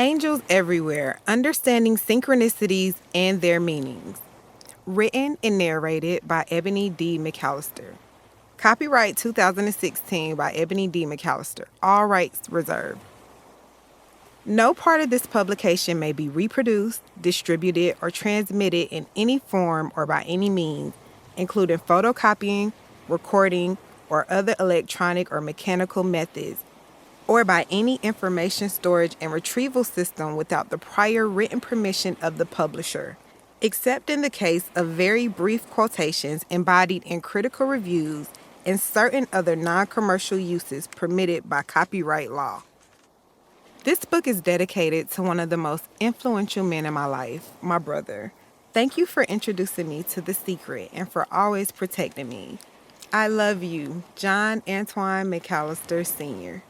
Angels Everywhere, Understanding Synchronicities and Their Meanings. Written and narrated by Ebony McAllister. Copyright 2016 by Ebony McAllister. All rights reserved. No part of this publication may be reproduced, distributed, or transmitted in any form or by any means, including photocopying, recording, or other electronic or mechanical methods, or by any information storage and retrieval system without the prior written permission of the publisher, except in the case of very brief quotations embodied in critical reviews and certain other non-commercial uses permitted by copyright law. This book is dedicated to one of the most influential men in my life, my brother. Thank you for introducing me to the secret and for always protecting me. I love you, John Antoine McAllister Sr.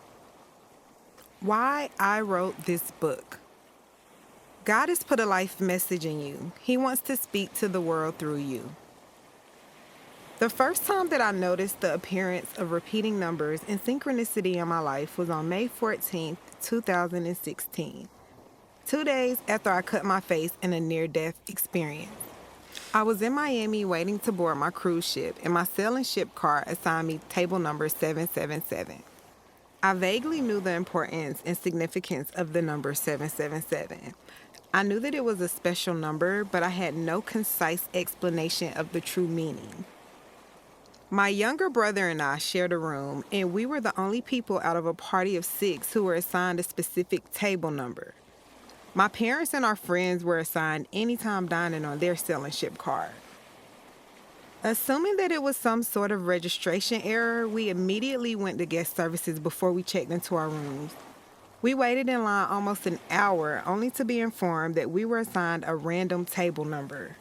Why I wrote this book. God has put a life message in you. He wants to speak to the world through you. The first time that I noticed the appearance of repeating numbers and synchronicity in my life was on May 14th, 2016, 2 days after I cut my face in a near-death experience. I was in Miami waiting to board my cruise ship, and my sailing ship car assigned me table number 777. I vaguely knew the importance and significance of the number 777. I knew that it was a special number, but I had no concise explanation of the true meaning. My younger brother and I shared a room, and we were the only people out of a party of 6 who were assigned a specific table number. My parents and our friends were assigned anytime dining on their sailing ship card. Assuming that it was some sort of registration error, we immediately went to guest services before we checked into our rooms. We waited in line almost an hour, only to be informed that we were assigned a random table number.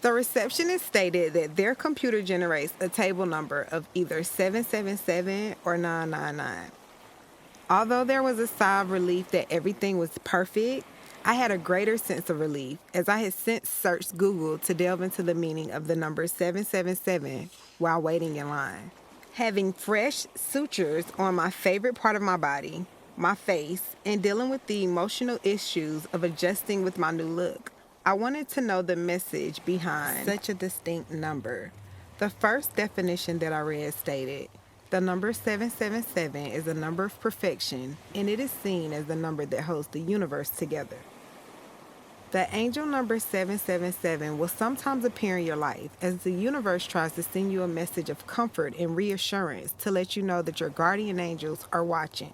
The receptionist stated that their computer generates a table number of either 777 or 999. Although there was a sigh of relief that everything was perfect, I had a greater sense of relief as I had since searched Google to delve into the meaning of the number 777 while waiting in line. Having fresh sutures on my favorite part of my body, my face, and dealing with the emotional issues of adjusting with my new look, I wanted to know the message behind such a distinct number. The first definition that I read stated, the number 777 is a number of perfection, and it is seen as the number that holds the universe together. The angel number 777 will sometimes appear in your life as the universe tries to send you a message of comfort and reassurance to let you know that your guardian angels are watching.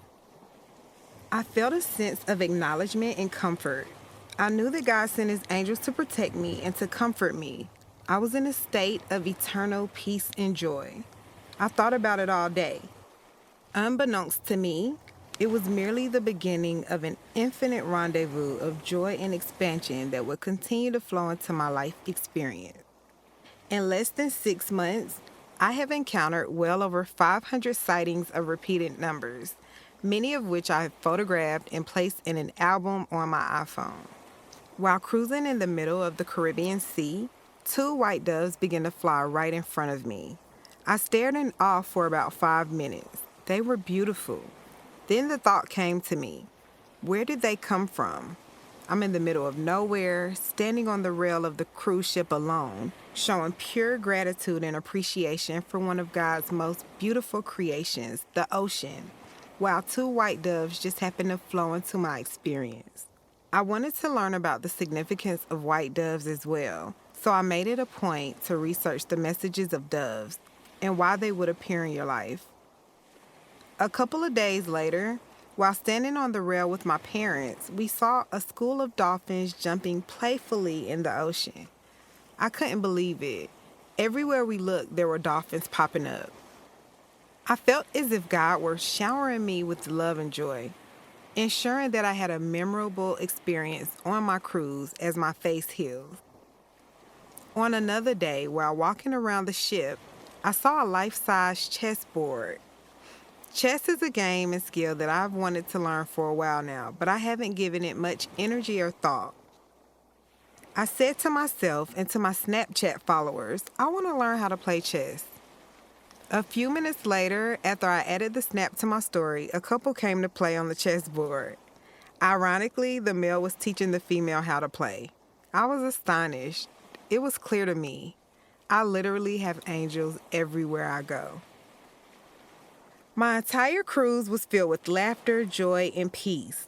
I felt a sense of acknowledgement and comfort. I knew that God sent his angels to protect me and to comfort me. I was in a state of eternal peace and joy. I thought about it all day. Unbeknownst to me, it was merely the beginning of an infinite rendezvous of joy and expansion that would continue to flow into my life experience. In less than 6 months, I have encountered well over 500 sightings of repeated numbers, many of which I have photographed and placed in an album on my iPhone. While cruising in the middle of the Caribbean Sea, 2 white doves began to fly right in front of me. I stared in awe for about 5 minutes. They were beautiful. Then the thought came to me, where did they come from? I'm in the middle of nowhere, standing on the rail of the cruise ship alone, showing pure gratitude and appreciation for one of God's most beautiful creations, the ocean, while 2 white doves just happened to flow into my experience. I wanted to learn about the significance of white doves as well, so I made it a point to research the messages of doves and why they would appear in your life. A couple of days later, while standing on the rail with my parents, we saw a school of dolphins jumping playfully in the ocean. I couldn't believe it. Everywhere we looked, there were dolphins popping up. I felt as if God were showering me with love and joy, ensuring that I had a memorable experience on my cruise as my face healed. On another day, while walking around the ship, I saw a life-size chessboard. Chess is a game and skill that I've wanted to learn for a while now, but I haven't given it much energy or thought. I said to myself and to my Snapchat followers, I want to learn how to play chess. A few minutes later, after I added the snap to my story, a couple came to play on the chessboard. Ironically, the male was teaching the female how to play. I was astonished. It was clear to me. I literally have angels everywhere I go. My entire cruise was filled with laughter, joy, and peace.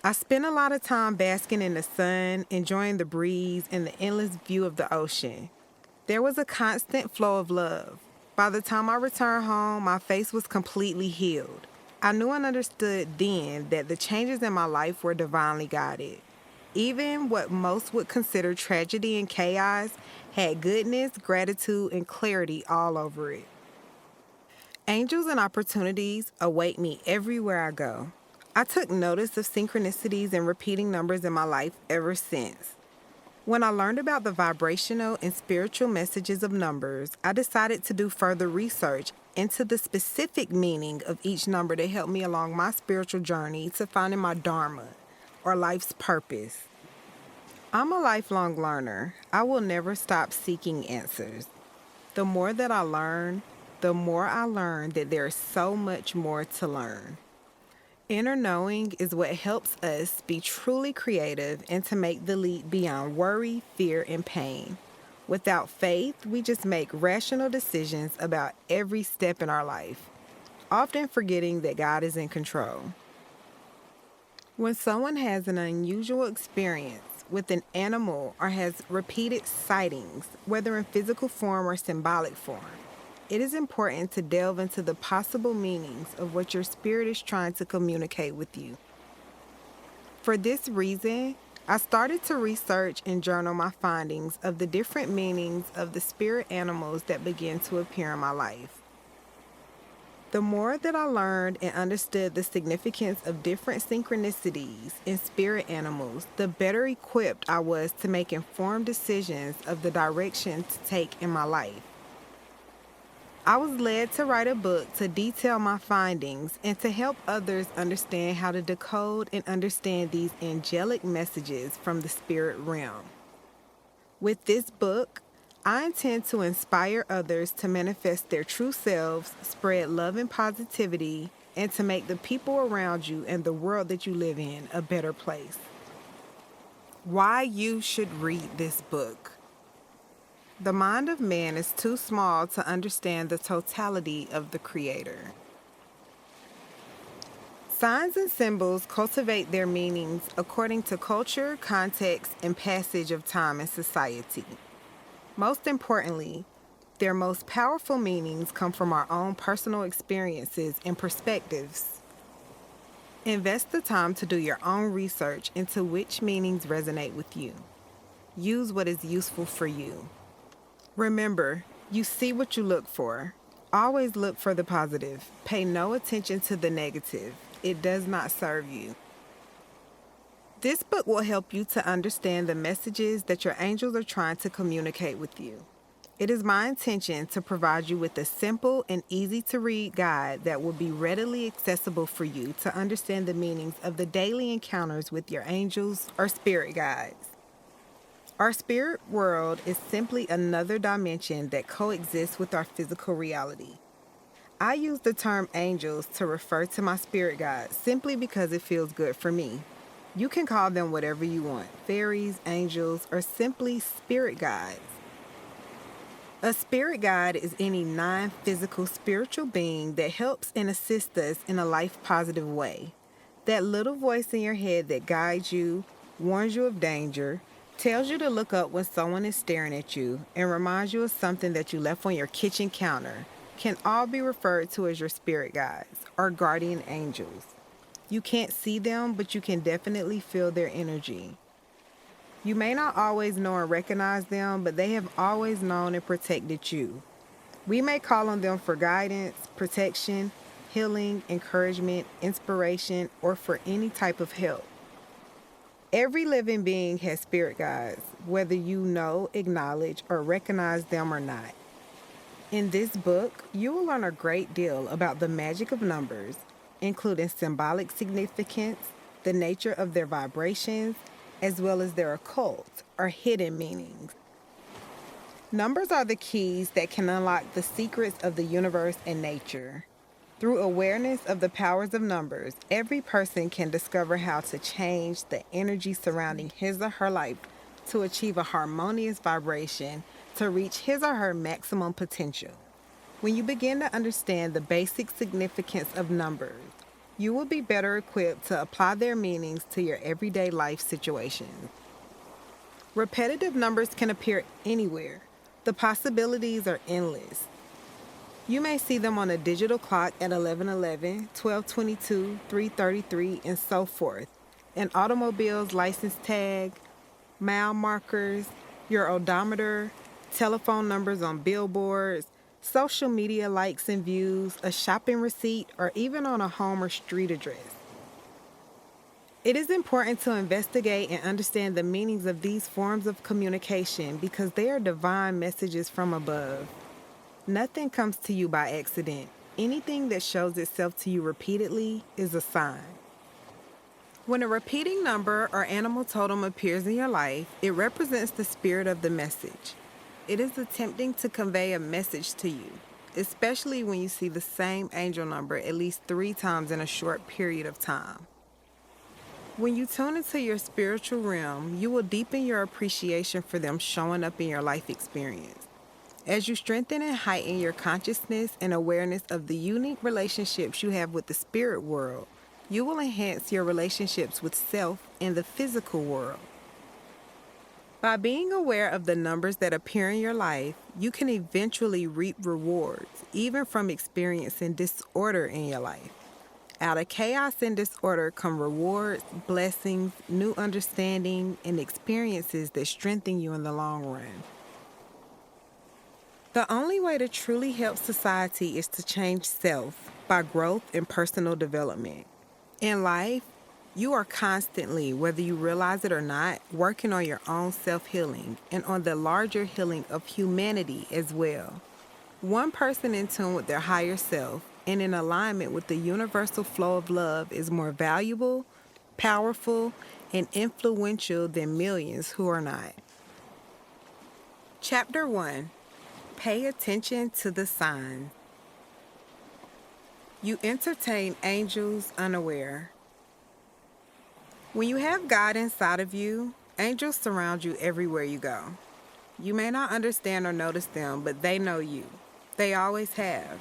I spent a lot of time basking in the sun, enjoying the breeze and the endless view of the ocean. There was a constant flow of love. By the time I returned home, my face was completely healed. I knew and understood then that the changes in my life were divinely guided. Even what most would consider tragedy and chaos had goodness, gratitude, and clarity all over it. Angels and opportunities await me everywhere I go. I took notice of synchronicities and repeating numbers in my life ever since. When I learned about the vibrational and spiritual messages of numbers, I decided to do further research into the specific meaning of each number to help me along my spiritual journey to finding my dharma, or life's purpose. I'm a lifelong learner. I will never stop seeking answers. The more that I learn, the more I learn that there is so much more to learn. Inner knowing is what helps us be truly creative and to make the leap beyond worry, fear, and pain. Without faith, we just make rational decisions about every step in our life, often forgetting that God is in control. When someone has an unusual experience with an animal or has repeated sightings, whether in physical form or symbolic form, it is important to delve into the possible meanings of what your spirit is trying to communicate with you. For this reason, I started to research and journal my findings of the different meanings of the spirit animals that began to appear in my life. The more that I learned and understood the significance of different synchronicities in spirit animals, the better equipped I was to make informed decisions of the direction to take in my life. I was led to write a book to detail my findings and to help others understand how to decode and understand these angelic messages from the spirit realm. With this book, I intend to inspire others to manifest their true selves, spread love and positivity, and to make the people around you and the world that you live in a better place. Why you should read this book. The mind of man is too small to understand the totality of the Creator. Signs and symbols cultivate their meanings according to culture, context, and passage of time and society. Most importantly, their most powerful meanings come from our own personal experiences and perspectives. Invest the time to do your own research into which meanings resonate with you. Use what is useful for you. Remember, you see what you look for. Always look for the positive. Pay no attention to the negative. It does not serve you. This book will help you to understand the messages that your angels are trying to communicate with you. It is my intention to provide you with a simple and easy-to-read guide that will be readily accessible for you to understand the meanings of the daily encounters with your angels or spirit guides. Our spirit world is simply another dimension that coexists with our physical reality. I use the term angels to refer to my spirit guides simply because it feels good for me. You can call them whatever you want, fairies, angels, or simply spirit guides. A spirit guide is any non-physical spiritual being that helps and assists us in a life-positive way. That little voice in your head that guides you, warns you of danger, tells you to look up when someone is staring at you, and reminds you of something that you left on your kitchen counter, can all be referred to as your spirit guides or guardian angels. You can't see them, but you can definitely feel their energy. You may not always know and recognize them, but they have always known and protected you. We may call on them for guidance, protection, healing, encouragement, inspiration, or for any type of help. Every living being has spirit guides, whether you know, acknowledge, or recognize them or not. In this book, you will learn a great deal about the magic of numbers, including symbolic significance, the nature of their vibrations, as well as their occult or hidden meanings. Numbers are the keys that can unlock the secrets of the universe and nature. Through awareness of the powers of numbers, every person can discover how to change the energy surrounding his or her life to achieve a harmonious vibration to reach his or her maximum potential. When you begin to understand the basic significance of numbers, you will be better equipped to apply their meanings to your everyday life situations. Repetitive numbers can appear anywhere. The possibilities are endless. You may see them on a digital clock at 11:11, 12:22, 3:33, and so forth, an automobile's license tag, mile markers, your odometer, telephone numbers on billboards, social media likes and views, a shopping receipt, or even on a home or street address. It is important to investigate and understand the meanings of these forms of communication because they are divine messages from above. Nothing comes to you by accident. Anything that shows itself to you repeatedly is a sign. When a repeating number or animal totem appears in your life, it represents the spirit of the message. It is attempting to convey a message to you, especially when you see the same angel number at least 3 times in a short period of time. When you tune into your spiritual realm, you will deepen your appreciation for them showing up in your life experience. As you strengthen and heighten your consciousness and awareness of the unique relationships you have with the spirit world, you will enhance your relationships with self and the physical world. By being aware of the numbers that appear in your life, you can eventually reap rewards, even from experiencing disorder in your life. Out of chaos and disorder come rewards, blessings, new understanding, and experiences that strengthen you in the long run. The only way to truly help society is to change self by growth and personal development. In life, you are constantly, whether you realize it or not, working on your own self-healing and on the larger healing of humanity as well. One person in tune with their higher self and in alignment with the universal flow of love is more valuable, powerful, and influential than millions who are not. Chapter 1. Pay attention to the signs. You entertain angels unaware. When you have God inside of you, angels surround you everywhere you go. You may not understand or notice them, but they know you. They always have.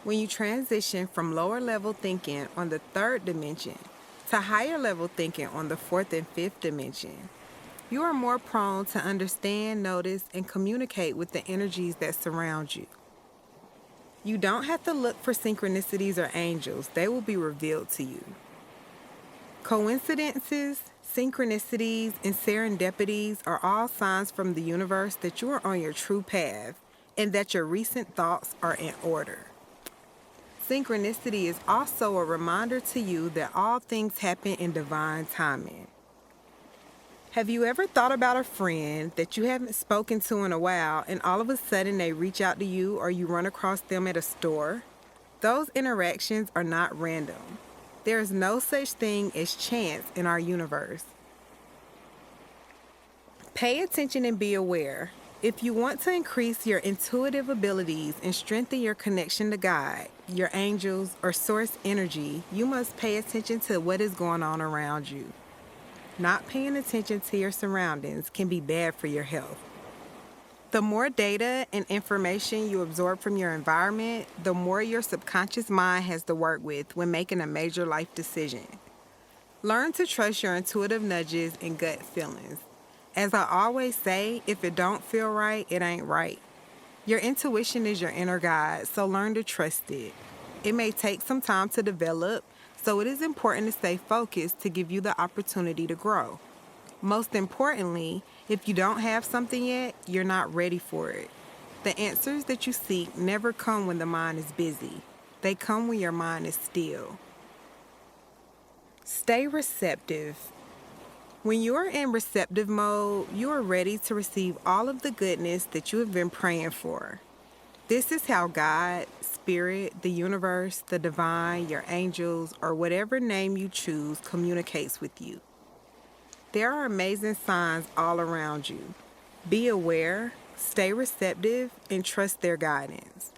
When you transition from lower level thinking on the 3rd dimension to higher level thinking on the 4th and 5th dimension, you are more prone to understand, notice, and communicate with the energies that surround you. You don't have to look for synchronicities or angels. They will be revealed to you. Coincidences, synchronicities, and serendipities are all signs from the universe that you are on your true path and that your recent thoughts are in order. Synchronicity is also a reminder to you that all things happen in divine timing. Have you ever thought about a friend that you haven't spoken to in a while and all of a sudden they reach out to you or you run across them at a store? Those interactions are not random. There is no such thing as chance in our universe. Pay attention and be aware. If you want to increase your intuitive abilities and strengthen your connection to God, your angels, or source energy, you must pay attention to what is going on around you. Not paying attention to your surroundings can be bad for your health. The more data and information you absorb from your environment, the more your subconscious mind has to work with when making a major life decision. Learn to trust your intuitive nudges and gut feelings. As I always say, if it don't feel right, it ain't right. Your intuition is your inner guide, so learn to trust it. It may take some time to develop, so it is important to stay focused to give you the opportunity to grow. Most importantly, if you don't have something yet, you're not ready for it. The answers that you seek never come when the mind is busy. They come when your mind is still. Stay receptive. When you are in receptive mode, you are ready to receive all of the goodness that you have been praying for. This is how God, Spirit, the universe, the divine, your angels, or whatever name you choose communicates with you. There are amazing signs all around you. Be aware, stay receptive, and trust their guidance.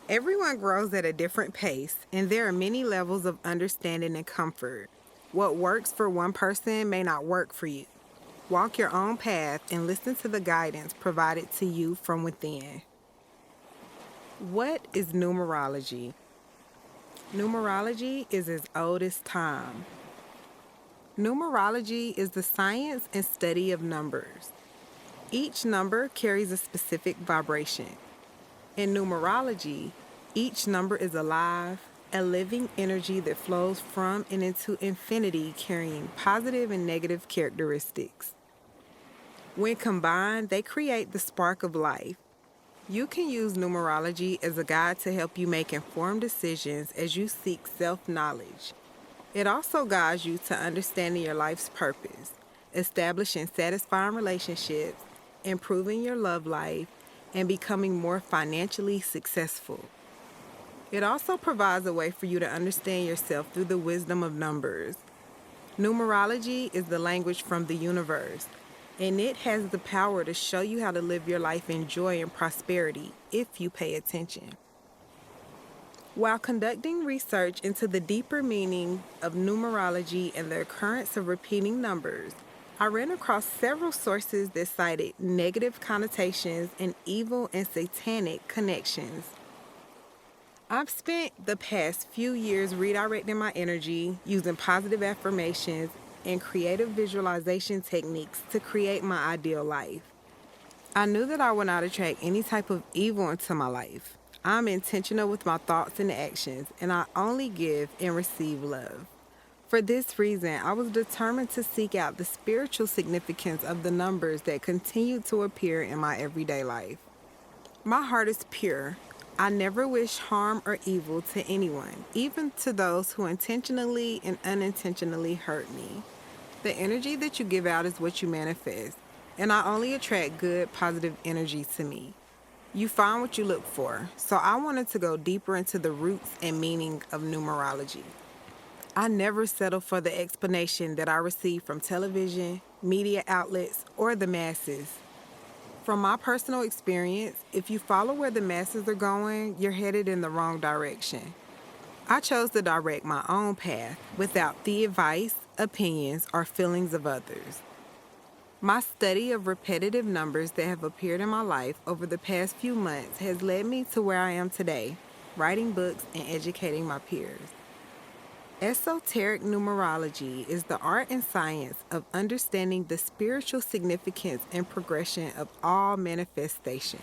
Everyone grows at a different pace, and there are many levels of understanding and comfort. What works for one person may not work for you. Walk your own path and listen to the guidance provided to you from within. What is numerology? Numerology is as old as time. Numerology is the science and study of numbers. Each number carries a specific vibration. In numerology, each number is alive, a living energy that flows from and into infinity, carrying positive and negative characteristics. When combined, they create the spark of life. You can use numerology as a guide to help you make informed decisions as you seek self-knowledge. It also guides you to understanding your life's purpose, establishing satisfying relationships, improving your love life, and becoming more financially successful. It also provides a way for you to understand yourself through the wisdom of numbers. Numerology is the language from the universe, and it has the power to show you how to live your life in joy and prosperity if you pay attention. While conducting research into the deeper meaning of numerology and the occurrence of repeating numbers, I ran across several sources that cited negative connotations and evil and satanic connections. I've spent the past few years redirecting my energy, using positive affirmations and creative visualization techniques to create my ideal life. I knew that I would not attract any type of evil into my life. I'm intentional with my thoughts and actions, and I only give and receive love. For this reason, I was determined to seek out the spiritual significance of the numbers that continue to appear in my everyday life. My heart is pure. I never wish harm or evil to anyone, even to those who intentionally and unintentionally hurt me. The energy that you give out is what you manifest, and I only attract good, positive energy to me. You find what you look for, so I wanted to go deeper into the roots and meaning of numerology. I never settle for the explanation that I receive from television, media outlets, or the masses. From my personal experience, if you follow where the masses are going, you're headed in the wrong direction. I chose to direct my own path without the advice, opinions, or feelings of others. My study of repetitive numbers that have appeared in my life over the past few months has led me to where I am today, writing books and educating my peers. Esoteric numerology is the art and science of understanding the spiritual significance and progression of all manifestation.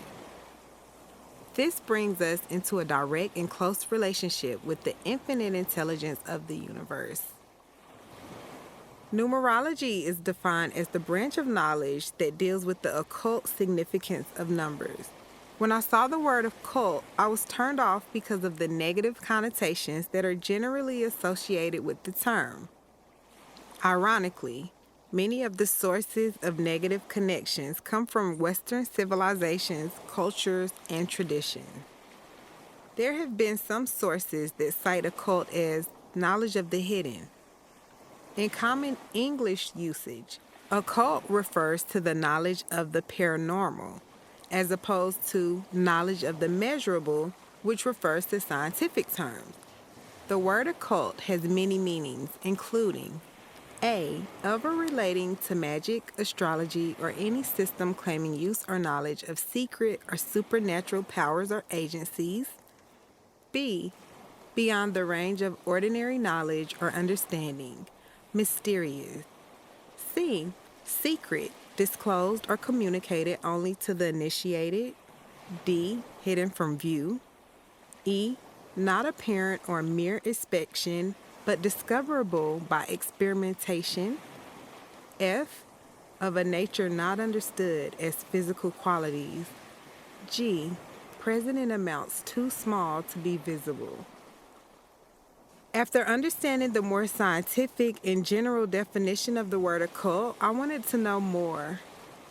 This brings us into a direct and close relationship with the infinite intelligence of the universe. Numerology is defined as the branch of knowledge that deals with the occult significance of numbers. When I saw the word occult, I was turned off because of the negative connotations that are generally associated with the term. Ironically, many of the sources of negative connections come from Western civilizations, cultures, and tradition. There have been some sources that cite occult as knowledge of the hidden. In common English usage, occult refers to the knowledge of the paranormal, as opposed to knowledge of the measurable, which refers to scientific terms. The word occult has many meanings, including A, of or relating to magic, astrology, or any system claiming use or knowledge of secret or supernatural powers or agencies. B, beyond the range of ordinary knowledge or understanding, mysterious. C, secret, disclosed or communicated only to the initiated. D, hidden from view. E, not apparent or mere inspection, but discoverable by experimentation. F, of a nature not understood as physical qualities. G, present in amounts too small to be visible. After understanding the more scientific and general definition of the word occult, I wanted to know more.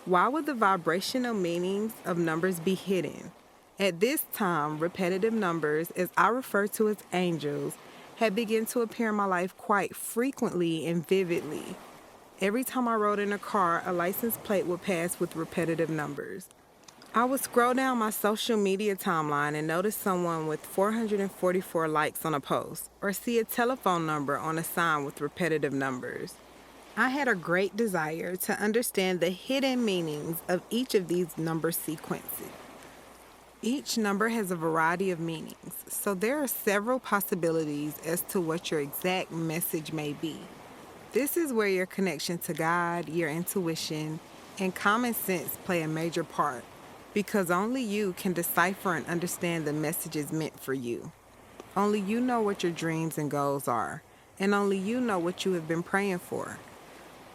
Why would the vibrational meanings of numbers be hidden? At this time, repetitive numbers, as I refer to as angels, had begun to appear in my life quite frequently and vividly. Every time I rode in a car, a license plate would pass with repetitive numbers. I would scroll down my social media timeline and notice someone with 444 likes on a post, or see a telephone number on a sign with repetitive numbers. I had a great desire to understand the hidden meanings of each of these number sequences. Each number has a variety of meanings, so there are several possibilities as to what your exact message may be. This is where your connection to God, your intuition, and common sense play a major part, because only you can decipher and understand the messages meant for you. Only you know what your dreams and goals are, and only you know what you have been praying for.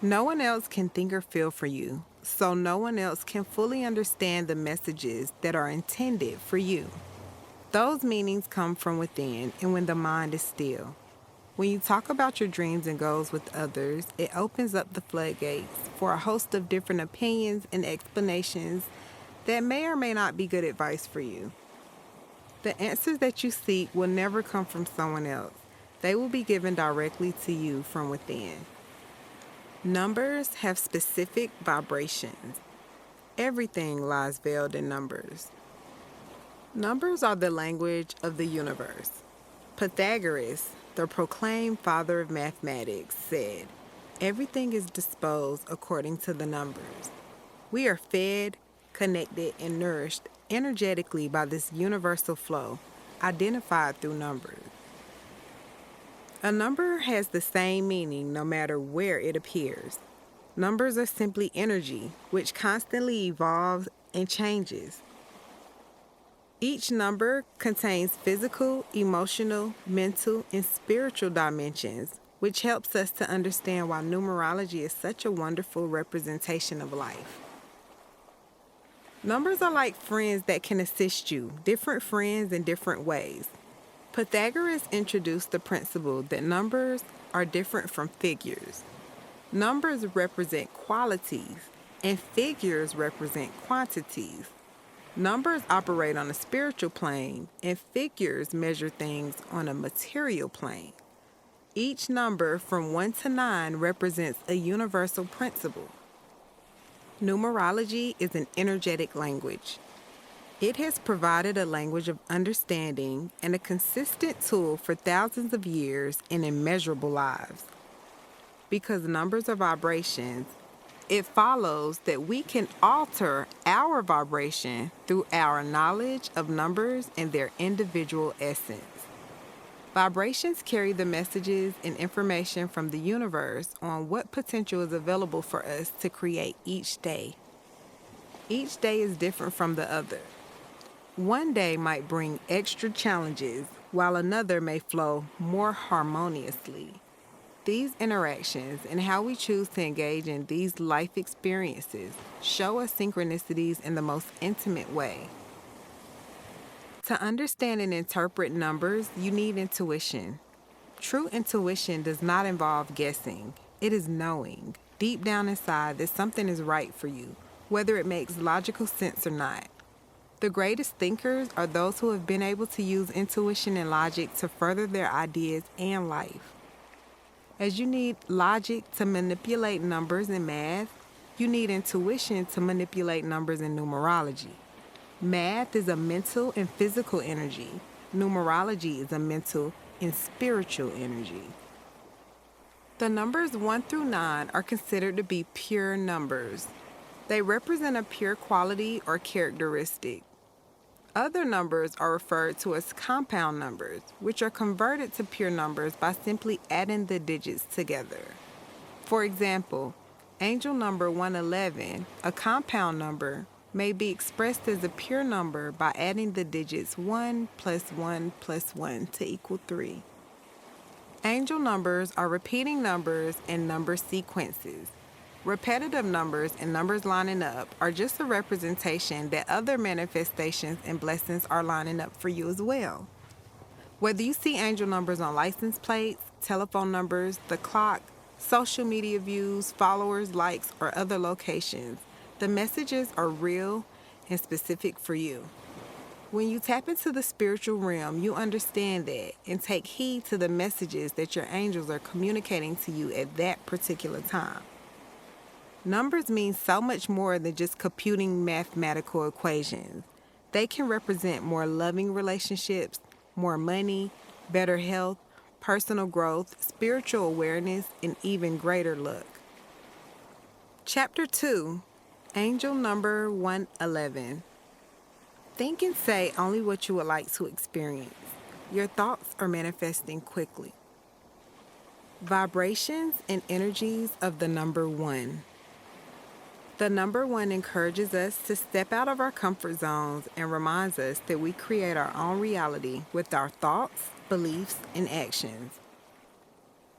No one else can think or feel for you, so no one else can fully understand the messages that are intended for you. Those meanings come from within and when the mind is still. When you talk about your dreams and goals with others, it opens up the floodgates for a host of different opinions and explanations that may or may not be good advice for you. The answers that you seek will never come from someone else. They will be given directly to you from within. Numbers have specific vibrations. Everything lies veiled in numbers. Numbers are the language of the universe. Pythagoras, the proclaimed father of mathematics, said, "Everything is disposed according to the numbers." We are fed, connected, and nourished energetically by this universal flow, identified through numbers. A number has the same meaning no matter where it appears. Numbers are simply energy, which constantly evolves and changes. Each number contains physical, emotional, mental, and spiritual dimensions, which helps us to understand why numerology is such a wonderful representation of life. Numbers are like friends that can assist you, different friends in different ways. Pythagoras introduced the principle that numbers are different from figures. Numbers represent qualities, and figures represent quantities. Numbers operate on a spiritual plane, and figures measure things on a material plane. Each number from 1 to 9 represents a universal principle. Numerology is an energetic language. It has provided a language of understanding and a consistent tool for thousands of years in immeasurable lives. Because numbers are vibrations, it follows that we can alter our vibration through our knowledge of numbers and their individual essence. Vibrations carry the messages and information from the universe on what potential is available for us to create each day. Each day is different from the other. One day might bring extra challenges, while another may flow more harmoniously. These interactions and how we choose to engage in these life experiences show us synchronicities in the most intimate way. To understand and interpret numbers, you need intuition. True intuition does not involve guessing. It is knowing, deep down inside, that something is right for you, whether it makes logical sense or not. The greatest thinkers are those who have been able to use intuition and logic to further their ideas and life. As you need logic to manipulate numbers in math, you need intuition to manipulate numbers in numerology. Math is a mental and physical energy. Numerology is a mental and spiritual energy. The numbers 1 through 9 are considered to be pure numbers. They represent a pure quality or characteristic. Other numbers are referred to as compound numbers, which are converted to pure numbers by simply adding the digits together. For example, angel number 111, a compound number, may be expressed as a pure number by adding the digits 1 + 1 + 1 to equal 3. Angel numbers are repeating numbers and number sequences. Repetitive numbers and numbers lining up are just a representation that other manifestations and blessings are lining up for you as well. Whether you see angel numbers on license plates, telephone numbers, the clock, social media views, followers, likes, or other locations, the messages are real and specific for you. When you tap into the spiritual realm, you understand that and take heed to the messages that your angels are communicating to you at that particular time. Numbers mean so much more than just computing mathematical equations. They can represent more loving relationships, more money, better health, personal growth, spiritual awareness, and even greater luck. Chapter 2, Angel Number 111. Think and say only what you would like to experience. Your thoughts are manifesting quickly. Vibrations and energies of the number 1. The number 1 encourages us to step out of our comfort zones and reminds us that we create our own reality with our thoughts, beliefs, and actions.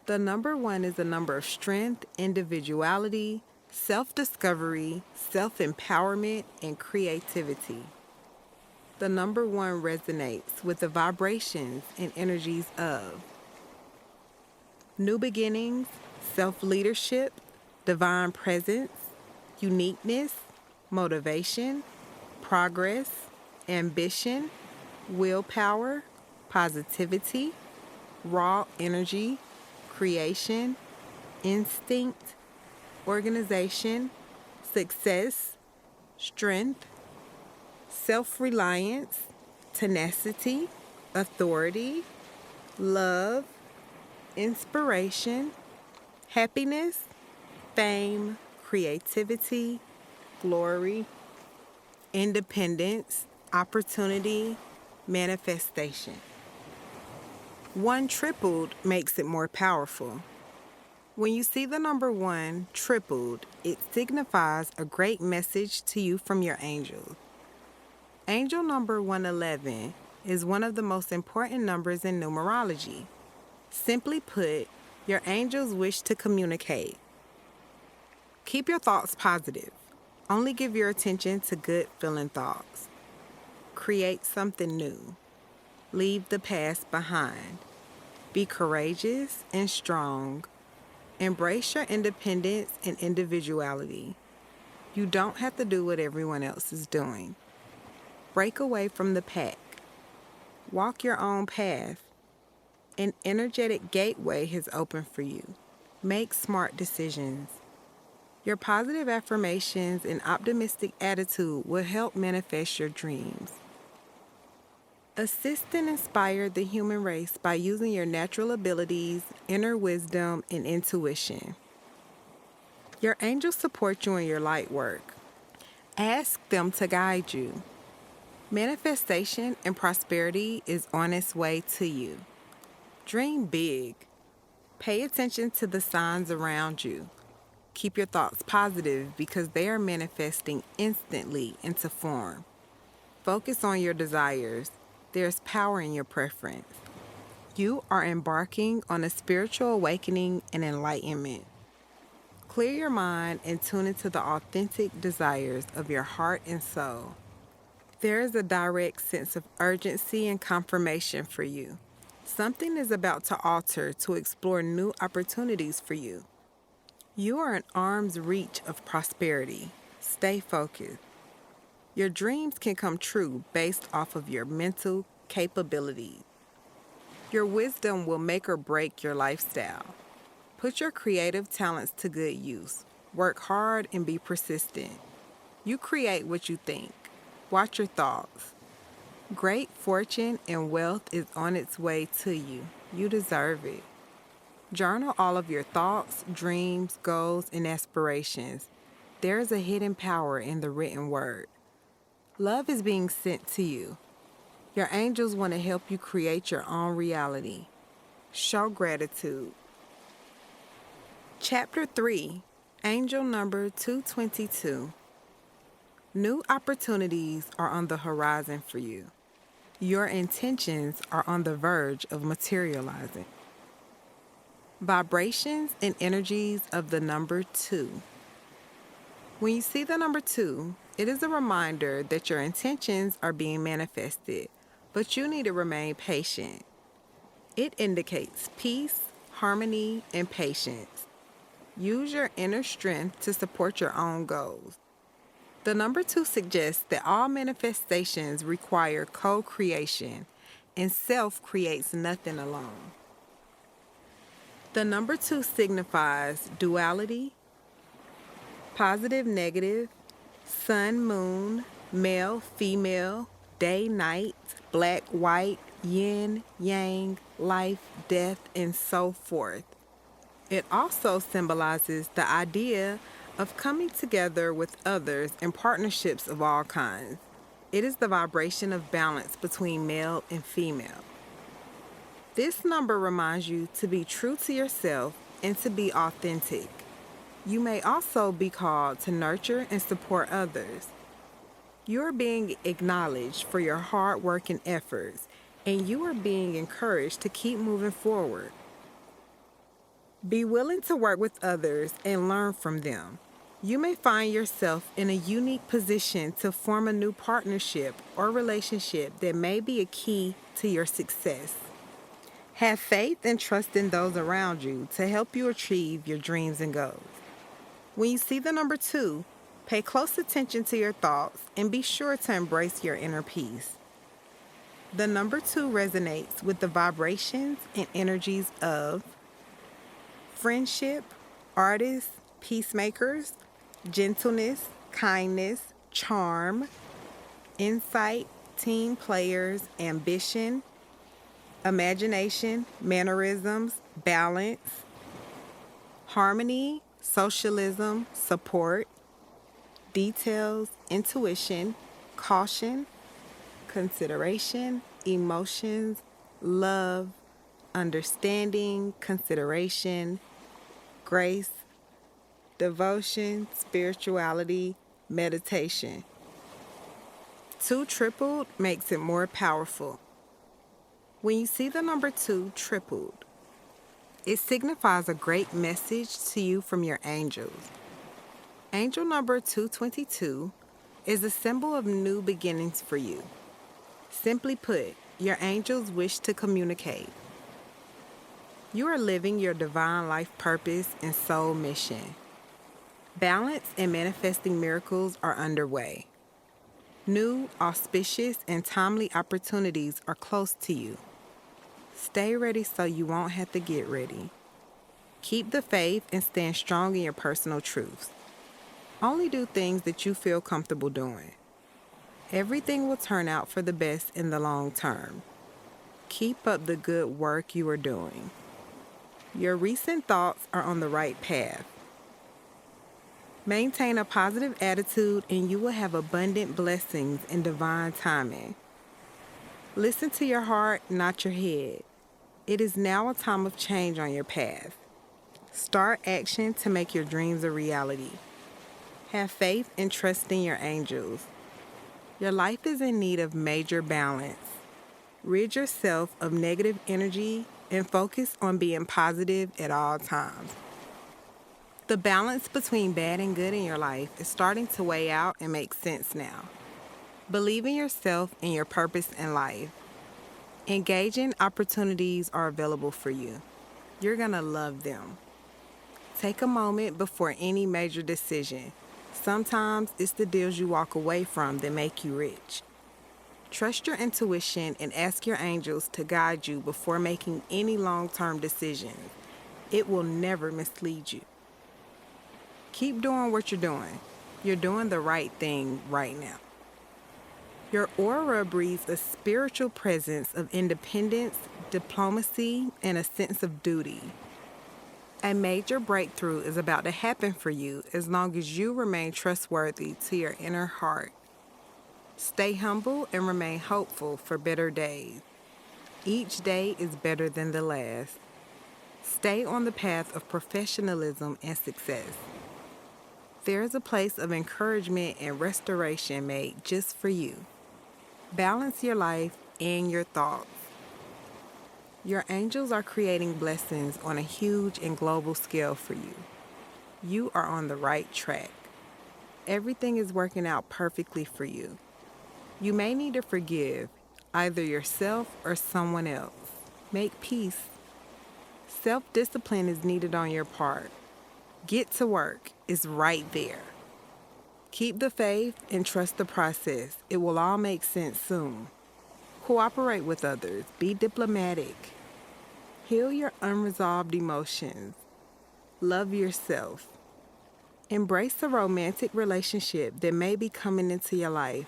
The number 1 is a number of strength, individuality, self-discovery, self-empowerment, and creativity. The number 1 resonates with the vibrations and energies of new beginnings, self-leadership, divine presence, uniqueness, motivation, progress, ambition, willpower, positivity, raw energy, creation, instinct, organization, success, strength, self-reliance, tenacity, authority, love, inspiration, happiness, fame, creativity, glory, independence, opportunity, manifestation. 1 tripled makes it more powerful. When you see the number 1 tripled, it signifies a great message to you from your angels. Angel number 111 is one of the most important numbers in numerology. Simply put, your angels wish to communicate. Keep your thoughts positive. Only give your attention to good feeling thoughts. Create something new. Leave the past behind. Be courageous and strong. Embrace your independence and individuality. You don't have to do what everyone else is doing. Break away from the pack. Walk your own path. An energetic gateway has opened for you. Make smart decisions. Your positive affirmations and optimistic attitude will help manifest your dreams. Assist and inspire the human race by using your natural abilities, inner wisdom, and intuition. Your angels support you in your light work. Ask them to guide you. Manifestation and prosperity is on its way to you. Dream big. Pay attention to the signs around you. Keep your thoughts positive because they are manifesting instantly into form. Focus on your desires. There's power in your preference. You are embarking on a spiritual awakening and enlightenment. Clear your mind and tune into the authentic desires of your heart and soul. There is a direct sense of urgency and confirmation for you. Something is about to alter to explore new opportunities for you. You are in arm's reach of prosperity. Stay focused. Your dreams can come true based off of your mental capabilities. Your wisdom will make or break your lifestyle. Put your creative talents to good use. Work hard and be persistent. You create what you think. Watch your thoughts. Great fortune and wealth is on its way to you. You deserve it. Journal all of your thoughts, dreams, goals, and aspirations. There is a hidden power in the written word. Love is being sent to you. Your angels want to help you create your own reality. Show gratitude. Chapter 3, Angel Number 222. New opportunities are on the horizon for you. Your intentions are on the verge of materializing. Vibrations and energies of the number 2. When you see the number 2, it is a reminder that your intentions are being manifested, but you need to remain patient. It indicates peace, harmony, and patience. Use your inner strength to support your own goals. The number 2 suggests that all manifestations require co-creation, and self creates nothing alone. The number 2 signifies duality, positive, negative, sun, moon, male, female, day, night, black, white, yin, yang, life, death, and so forth. It also symbolizes the idea of coming together with others in partnerships of all kinds. It is the vibration of balance between male and female. This number reminds you to be true to yourself and to be authentic. You may also be called to nurture and support others. You are being acknowledged for your hard work and efforts, and you are being encouraged to keep moving forward. Be willing to work with others and learn from them. You may find yourself in a unique position to form a new partnership or relationship that may be a key to your success. Have faith and trust in those around you to help you achieve your dreams and goals. When you see the number 2, pay close attention to your thoughts and be sure to embrace your inner peace. The number 2 resonates with the vibrations and energies of friendship, artists, peacemakers, gentleness, kindness, charm, insight, team players, ambition, imagination, mannerisms, balance, harmony, socialism, support, details, intuition, caution, consideration, emotions, love, understanding, consideration, grace, devotion, spirituality, meditation. 2 tripled makes it more powerful. When you see the number 2 tripled, it signifies a great message to you from your angels. Angel number 222 is a symbol of new beginnings for you. Simply put, your angels wish to communicate. You are living your divine life purpose and soul mission. Balance and manifesting miracles are underway. New, auspicious, and timely opportunities are close to you. Stay ready so you won't have to get ready. Keep the faith and stand strong in your personal truths. Only do things that you feel comfortable doing. Everything will turn out for the best in the long term. Keep up the good work you are doing. Your recent thoughts are on the right path. Maintain a positive attitude and you will have abundant blessings and divine timing. Listen to your heart, not your head. It is now a time of change on your path. Start action to make your dreams a reality. Have faith and trust in your angels. Your life is in need of major balance. Rid yourself of negative energy and focus on being positive at all times. The balance between bad and good in your life is starting to weigh out and make sense now. Believe in yourself and your purpose in life. Engaging opportunities are available for you. You're going to love them. Take a moment before any major decision. Sometimes it's the deals you walk away from that make you rich. Trust your intuition and ask your angels to guide you before making any long-term decisions. It will never mislead you. Keep doing what you're doing. You're doing the right thing right now. Your aura breathes a spiritual presence of independence, diplomacy, and a sense of duty. A major breakthrough is about to happen for you as long as you remain trustworthy to your inner heart. Stay humble and remain hopeful for better days. Each day is better than the last. Stay on the path of professionalism and success. There is a place of encouragement and restoration made just for you. Balance your life and your thoughts. Your angels are creating blessings on a huge and global scale for you. You are on the right track. Everything is working out perfectly for you. You may need to forgive either yourself or someone else. Make peace. Self-discipline is needed on your part. Get to work. It's right there. Keep the faith and trust the process. It will all make sense soon. Cooperate with others. Be diplomatic. Heal your unresolved emotions. Love yourself. Embrace a romantic relationship that may be coming into your life.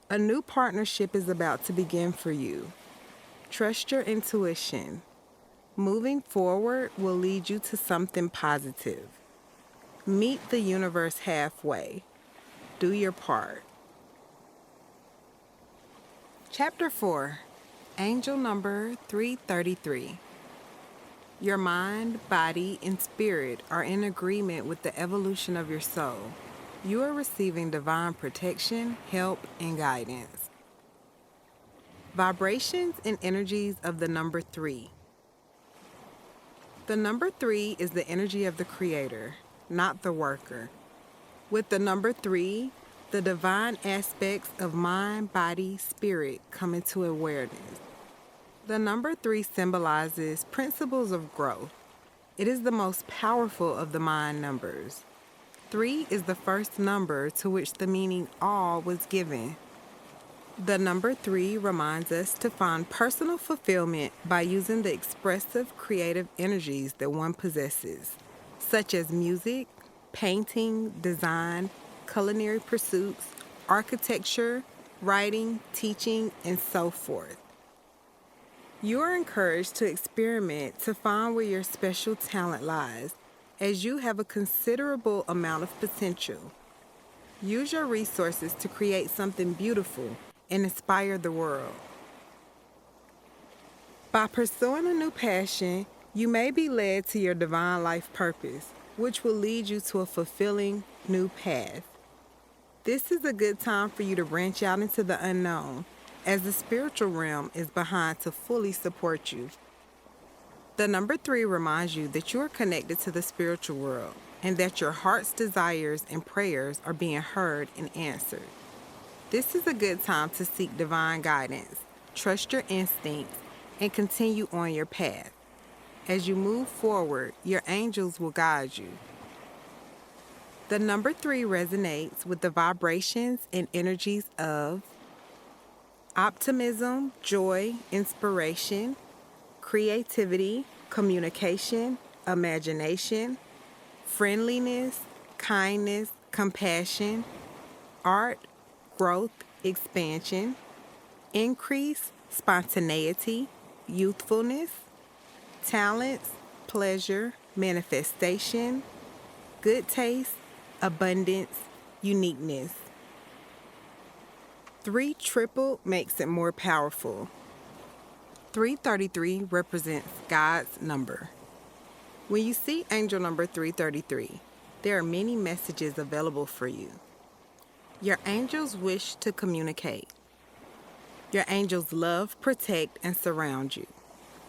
A new partnership is about to begin for you. Trust your intuition. Moving forward will lead you to something positive. Meet the universe halfway. Do your part. Chapter 4, Angel number 333. Your mind, body, and spirit are in agreement with the evolution of your soul. You are receiving divine protection, help, and guidance. Vibrations and energies of the number 3. The number 3 is the energy of the creator, not the worker. With the number 3, the divine aspects of mind, body, spirit come into awareness. The number 3 symbolizes principles of growth. It is the most powerful of the mind numbers. 3 is the first number to which the meaning all was given. The number 3 reminds us to find personal fulfillment by using the expressive creative energies that one possesses, such as music, painting, design, culinary pursuits, architecture, writing, teaching, and so forth. You are encouraged to experiment to find where your special talent lies, as you have a considerable amount of potential. Use your resources to create something beautiful and inspire the world. By pursuing a new passion, you may be led to your divine life purpose, which will lead you to a fulfilling new path. This is a good time for you to branch out into the unknown, as the spiritual realm is behind to fully support you. The number 3 reminds you that you are connected to the spiritual world and that your heart's desires and prayers are being heard and answered. This is a good time to seek divine guidance, trust your instincts, and continue on your path. As you move forward, your angels will guide you. The number 3 resonates with the vibrations and energies of optimism, joy, inspiration, creativity, communication, imagination, friendliness, kindness, compassion, art, growth, expansion, increase, spontaneity, youthfulness, talents, pleasure, manifestation, good taste, abundance, uniqueness. 3 triple makes it more powerful. 333 represents God's number. When you see angel number 333, there are many messages available for you. Your angels wish to communicate. Your angels love, protect, and surround you.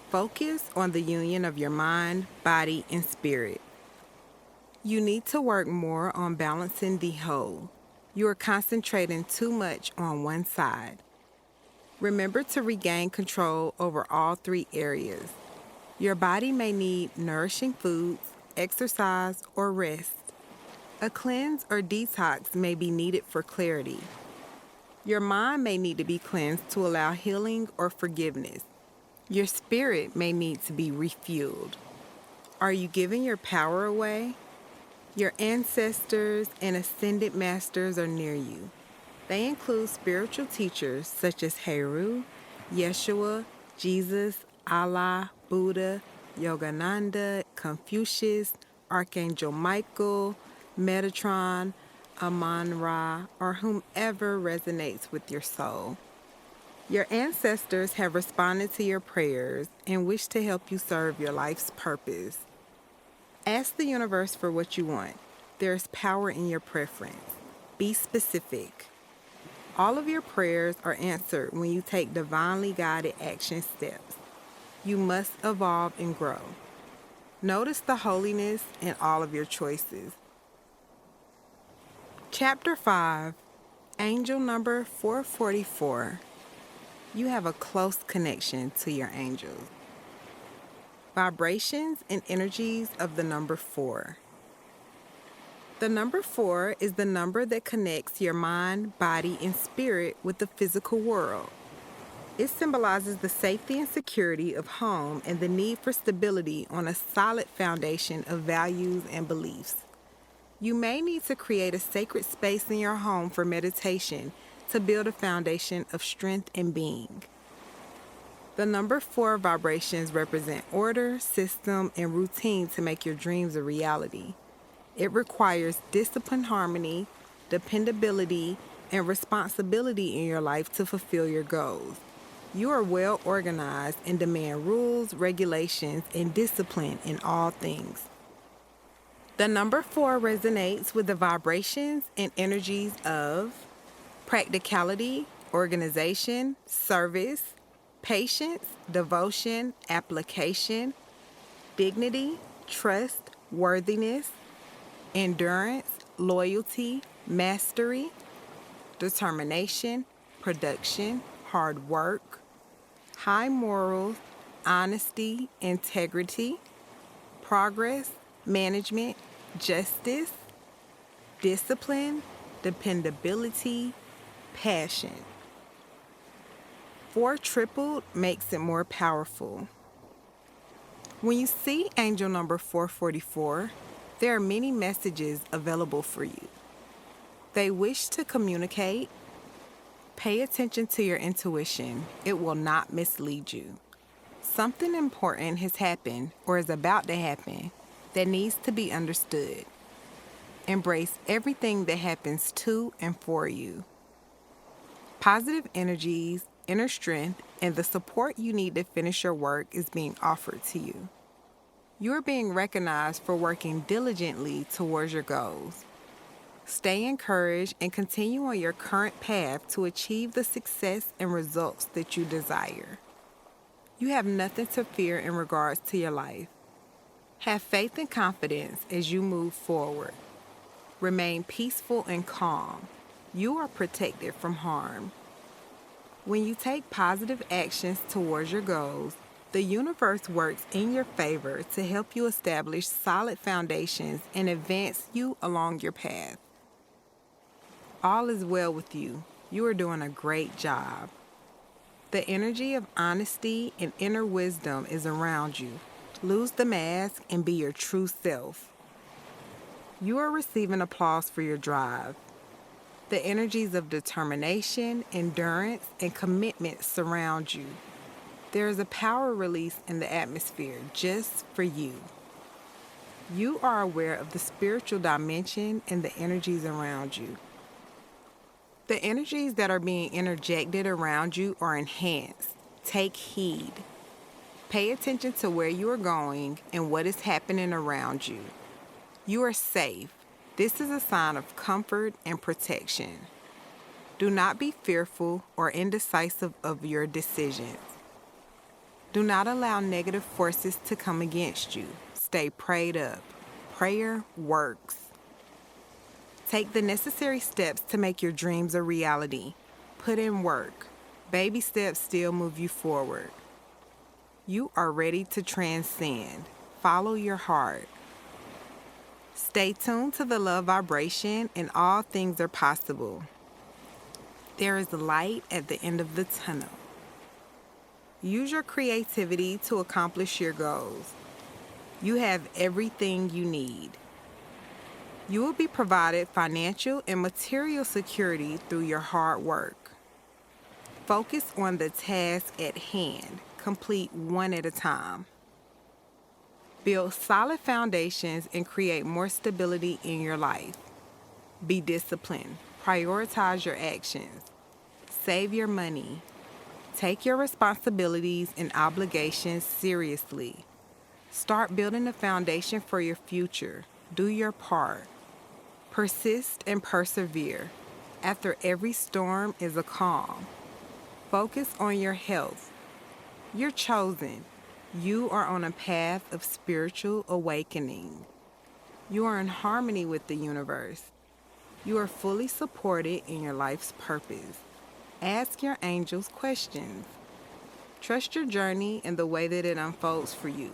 Focus on the union of your mind, body, and spirit. You need to work more on balancing the whole. You are concentrating too much on one side. Remember to regain control over all 3 areas. Your body may need nourishing foods, exercise, or rest. A cleanse or detox may be needed for clarity. Your mind may need to be cleansed to allow healing or forgiveness. Your spirit may need to be refueled. Are you giving your power away? Your ancestors and ascended masters are near you. They include spiritual teachers such as Heru, Yeshua, Jesus, Allah, Buddha, Yogananda, Confucius, Archangel Michael, Metatron, Amon-Ra, or whomever resonates with your soul. Your ancestors have responded to your prayers and wish to help you serve your life's purpose. Ask the universe for what you want. There is power in your preference. Be specific. All of your prayers are answered when you take divinely guided action steps. You must evolve and grow. Notice the holiness in all of your choices. Chapter 5, Angel number 444. You have a close connection to your angels. Vibrations and energies of the number 4. The number 4 is the number that connects your mind, body, and spirit with the physical world. It symbolizes the safety and security of home and the need for stability on a solid foundation of values and beliefs. You may need to create a sacred space in your home for meditation to build a foundation of strength and being. The number 4 vibrations represent order, system, and routine to make your dreams a reality. It requires discipline, harmony, dependability, and responsibility in your life to fulfill your goals. You are well organized and demand rules, regulations, and discipline in all things. The number 4 resonates with the vibrations and energies of practicality, organization, service, patience, devotion, application, dignity, trust, worthiness, endurance, loyalty, mastery, determination, production, hard work, high morals, honesty, integrity, progress, management, justice, discipline, dependability, passion. 4 tripled makes it more powerful. When you see angel number 444, there are many messages available for you. They wish to communicate. Pay attention to your intuition. It will not mislead you. Something important has happened or is about to happen that needs to be understood. Embrace everything that happens to and for you. Positive energies, inner strength, and the support you need to finish your work is being offered to you. You are being recognized for working diligently towards your goals. Stay encouraged and continue on your current path to achieve the success and results that you desire. You have nothing to fear in regards to your life. Have faith and confidence as you move forward. Remain peaceful and calm. You are protected from harm. When you take positive actions towards your goals, the universe works in your favor to help you establish solid foundations and advance you along your path. All is well with you. You are doing a great job. The energy of honesty and inner wisdom is around you. Lose the mask and be your true self. You are receiving applause for your drive. The energies of determination, endurance, and commitment surround you. There is a power release in the atmosphere just for you. You are aware of the spiritual dimension and the energies around you. The energies that are being interjected around you are enhanced. Take heed. Pay attention to where you are going and what is happening around you. You are safe. This is a sign of comfort and protection. Do not be fearful or indecisive of your decisions. Do not allow negative forces to come against you. Stay prayed up. Prayer works. Take the necessary steps to make your dreams a reality. Put in work. Baby steps still move you forward. You are ready to transcend. Follow your heart. Stay tuned to the love vibration and all things are possible. There is light at the end of the tunnel. Use your creativity to accomplish your goals. You have everything you need. You will be provided financial and material security through your hard work. Focus on the task at hand. Complete one at a time. Build solid foundations and create more stability in your life. Be disciplined. Prioritize your actions. Save your money. Take your responsibilities and obligations seriously. Start building a foundation for your future. Do your part. Persist and persevere. After every storm is a calm. Focus on your health. You're chosen. You are on a path of spiritual awakening. You are in harmony with the universe. You are fully supported in your life's purpose. Ask your angels questions. Trust your journey and the way that it unfolds for you.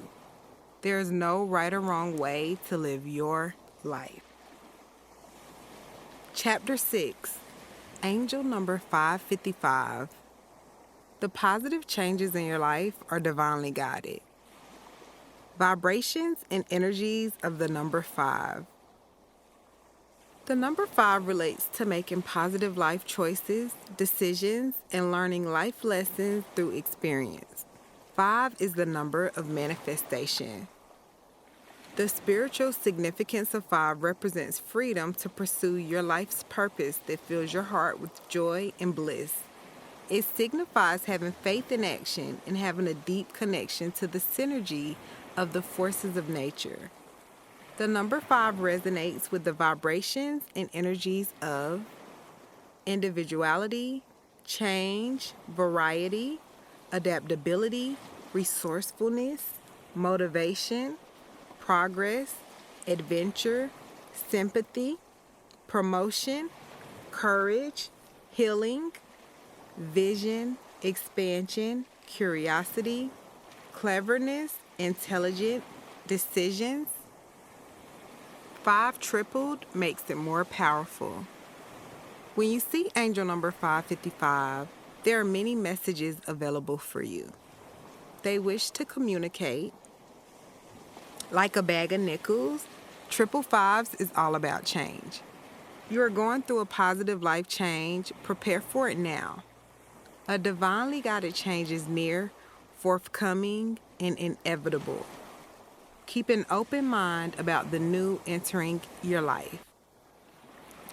There is no right or wrong way to live your life. Chapter 6, Angel number 555. The positive changes in your life are divinely guided. Vibrations and energies of the number 5. The number 5 relates to making positive life choices, decisions, and learning life lessons through experience. 5 is the number of manifestation. The spiritual significance of 5 represents freedom to pursue your life's purpose that fills your heart with joy and bliss. It signifies having faith in action and having a deep connection to the synergy of the forces of nature. The number 5 resonates with the vibrations and energies of individuality, change, variety, adaptability, resourcefulness, motivation, progress, adventure, sympathy, promotion, courage, healing, vision, expansion, curiosity, cleverness, intelligent, decisions. 5 tripled makes it more powerful. When you see angel number 555, there are many messages available for you. They wish to communicate. Like a bag of nickels, 555s is all about change. You are going through a positive life change. Prepare for it now. A divinely guided change is near, forthcoming, and inevitable. Keep an open mind about the new entering your life.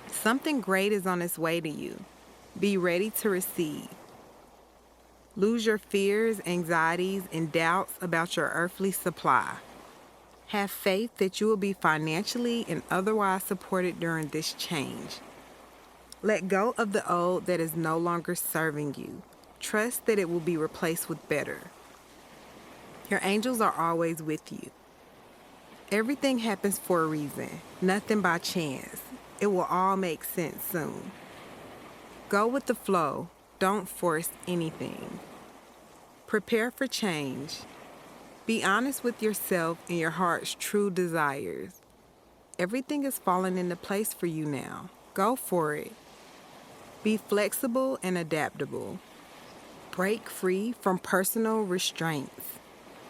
Something great is on its way to you. Be ready to receive. Lose your fears, anxieties, and doubts about your earthly supply. Have faith that you will be financially and otherwise supported during this change. Let go of the old that is no longer serving you. Trust that it will be replaced with better. Your angels are always with you. Everything happens for a reason, nothing by chance. It will all make sense soon. Go with the flow. Don't force anything. Prepare for change. Be honest with yourself and your heart's true desires. Everything is falling into place for you now. Go for it. Be flexible and adaptable. Break free from personal restraints.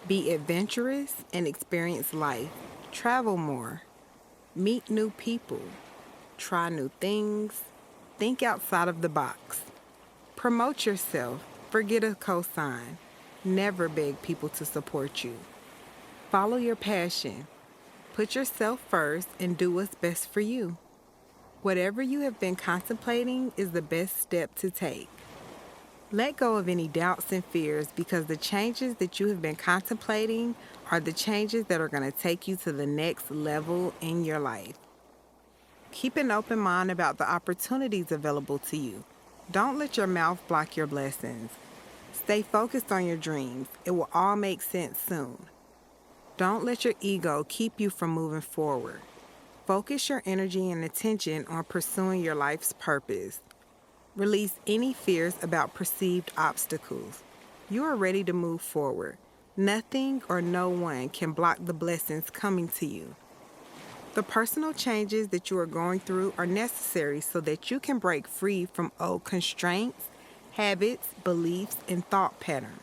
Be adventurous and experience life. Travel more. Meet new people. Try new things. Think outside of the box. Promote yourself. Forget a cosign. Never beg people to support you. Follow your passion. Put yourself first and do what's best for you. Whatever you have been contemplating is the best step to take. Let go of any doubts and fears because the changes that you have been contemplating are the changes that are going to take you to the next level in your life. Keep an open mind about the opportunities available to you. Don't let your mouth block your blessings. Stay focused on your dreams. It will all make sense soon. Don't let your ego keep you from moving forward. Focus your energy and attention on pursuing your life's purpose. Release any fears about perceived obstacles. You are ready to move forward. Nothing or no one can block the blessings coming to you. The personal changes that you are going through are necessary so that you can break free from old constraints, habits, beliefs, and thought patterns.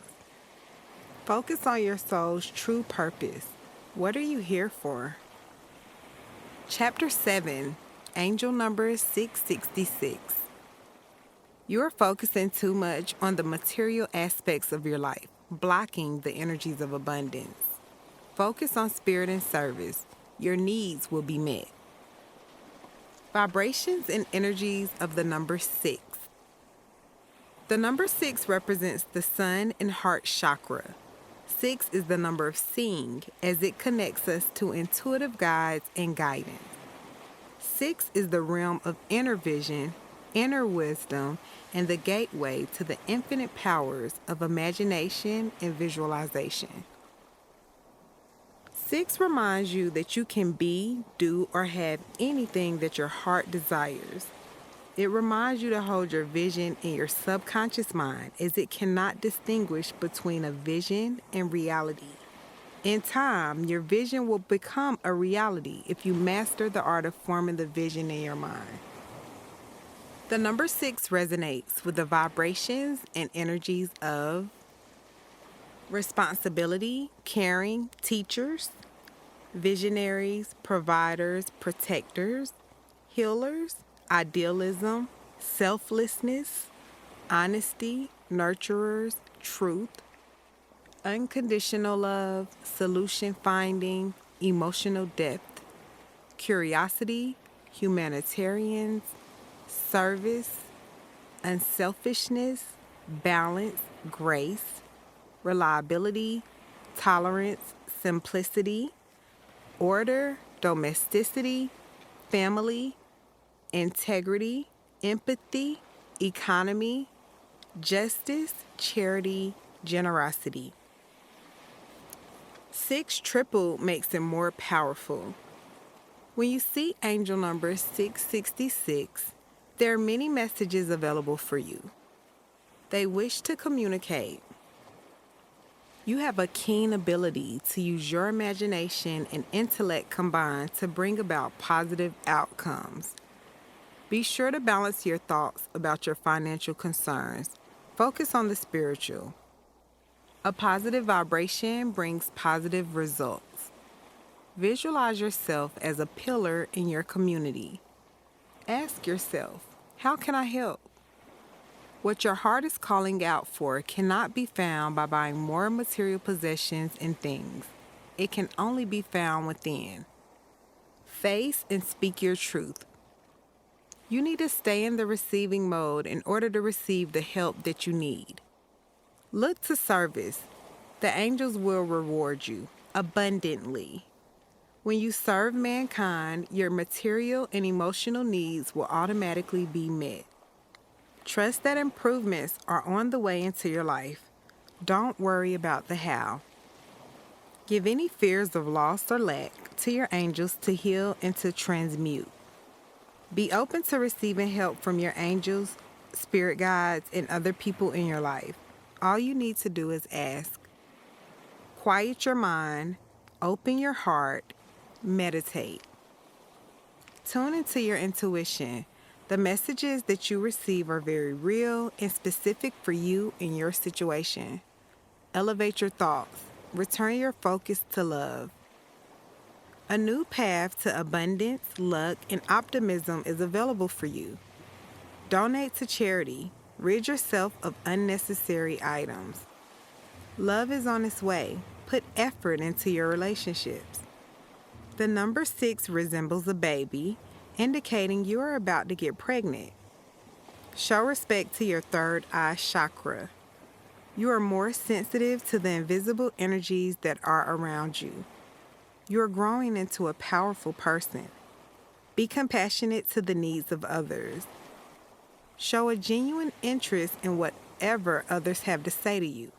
Focus on your soul's true purpose. What are you here for? Chapter 7, Angel number 666. You are focusing too much on the material aspects of your life, blocking the energies of abundance. Focus on spirit and service. Your needs will be met. Vibrations and energies of the number 6. The number 6 represents the sun and heart chakra. 6 is the number of seeing as it connects us to intuitive guides and guidance. 6 is the realm of inner vision, inner wisdom, and the gateway to the infinite powers of imagination and visualization. 6 reminds you that you can be, do, or have anything that your heart desires. It reminds you to hold your vision in your subconscious mind as it cannot distinguish between a vision and reality. In time, your vision will become a reality if you master the art of forming the vision in your mind. The number 6 resonates with the vibrations and energies of responsibility, caring, teachers, visionaries, providers, protectors, Healers, idealism, selflessness, honesty, nurturers, truth, unconditional love, solution finding, emotional depth, curiosity, humanitarians, service, unselfishness, balance, grace, reliability, tolerance, simplicity, order, domesticity, family, integrity, empathy, economy, justice, charity, generosity. 6 triple makes it more powerful. When you see angel number 666, there are many messages available for you. They wish to communicate. You have a keen ability to use your imagination and intellect combined to bring about positive outcomes. Be sure to balance your thoughts about your financial concerns. Focus on the spiritual. A positive vibration brings positive results. Visualize yourself as a pillar in your community. Ask yourself, how can I help? What your heart is calling out for cannot be found by buying more material possessions and things. It can only be found within. Face and speak your truth. You need to stay in the receiving mode in order to receive the help that you need. Look to service. The angels will reward you abundantly. When you serve mankind, your material and emotional needs will automatically be met. Trust that improvements are on the way into your life. Don't worry about the how. Give any fears of loss or lack to your angels to heal and to transmute. Be open to receiving help from your angels, spirit guides, and other people in your life. All you need to do is ask. Quiet your mind, open your heart, meditate. Tune into your intuition. The messages that you receive are very real and specific for you and your situation. Elevate your thoughts. Return your focus to love. A new path to abundance, luck, and optimism is available for you. Donate to charity. Rid yourself of unnecessary items. Love is on its way. Put effort into your relationships. The number 6 resembles a baby, indicating you are about to get pregnant. Show respect to your third eye chakra. You are more sensitive to the invisible energies that are around you. You are growing into a powerful person. Be compassionate to the needs of others. Show a genuine interest in whatever others have to say to you.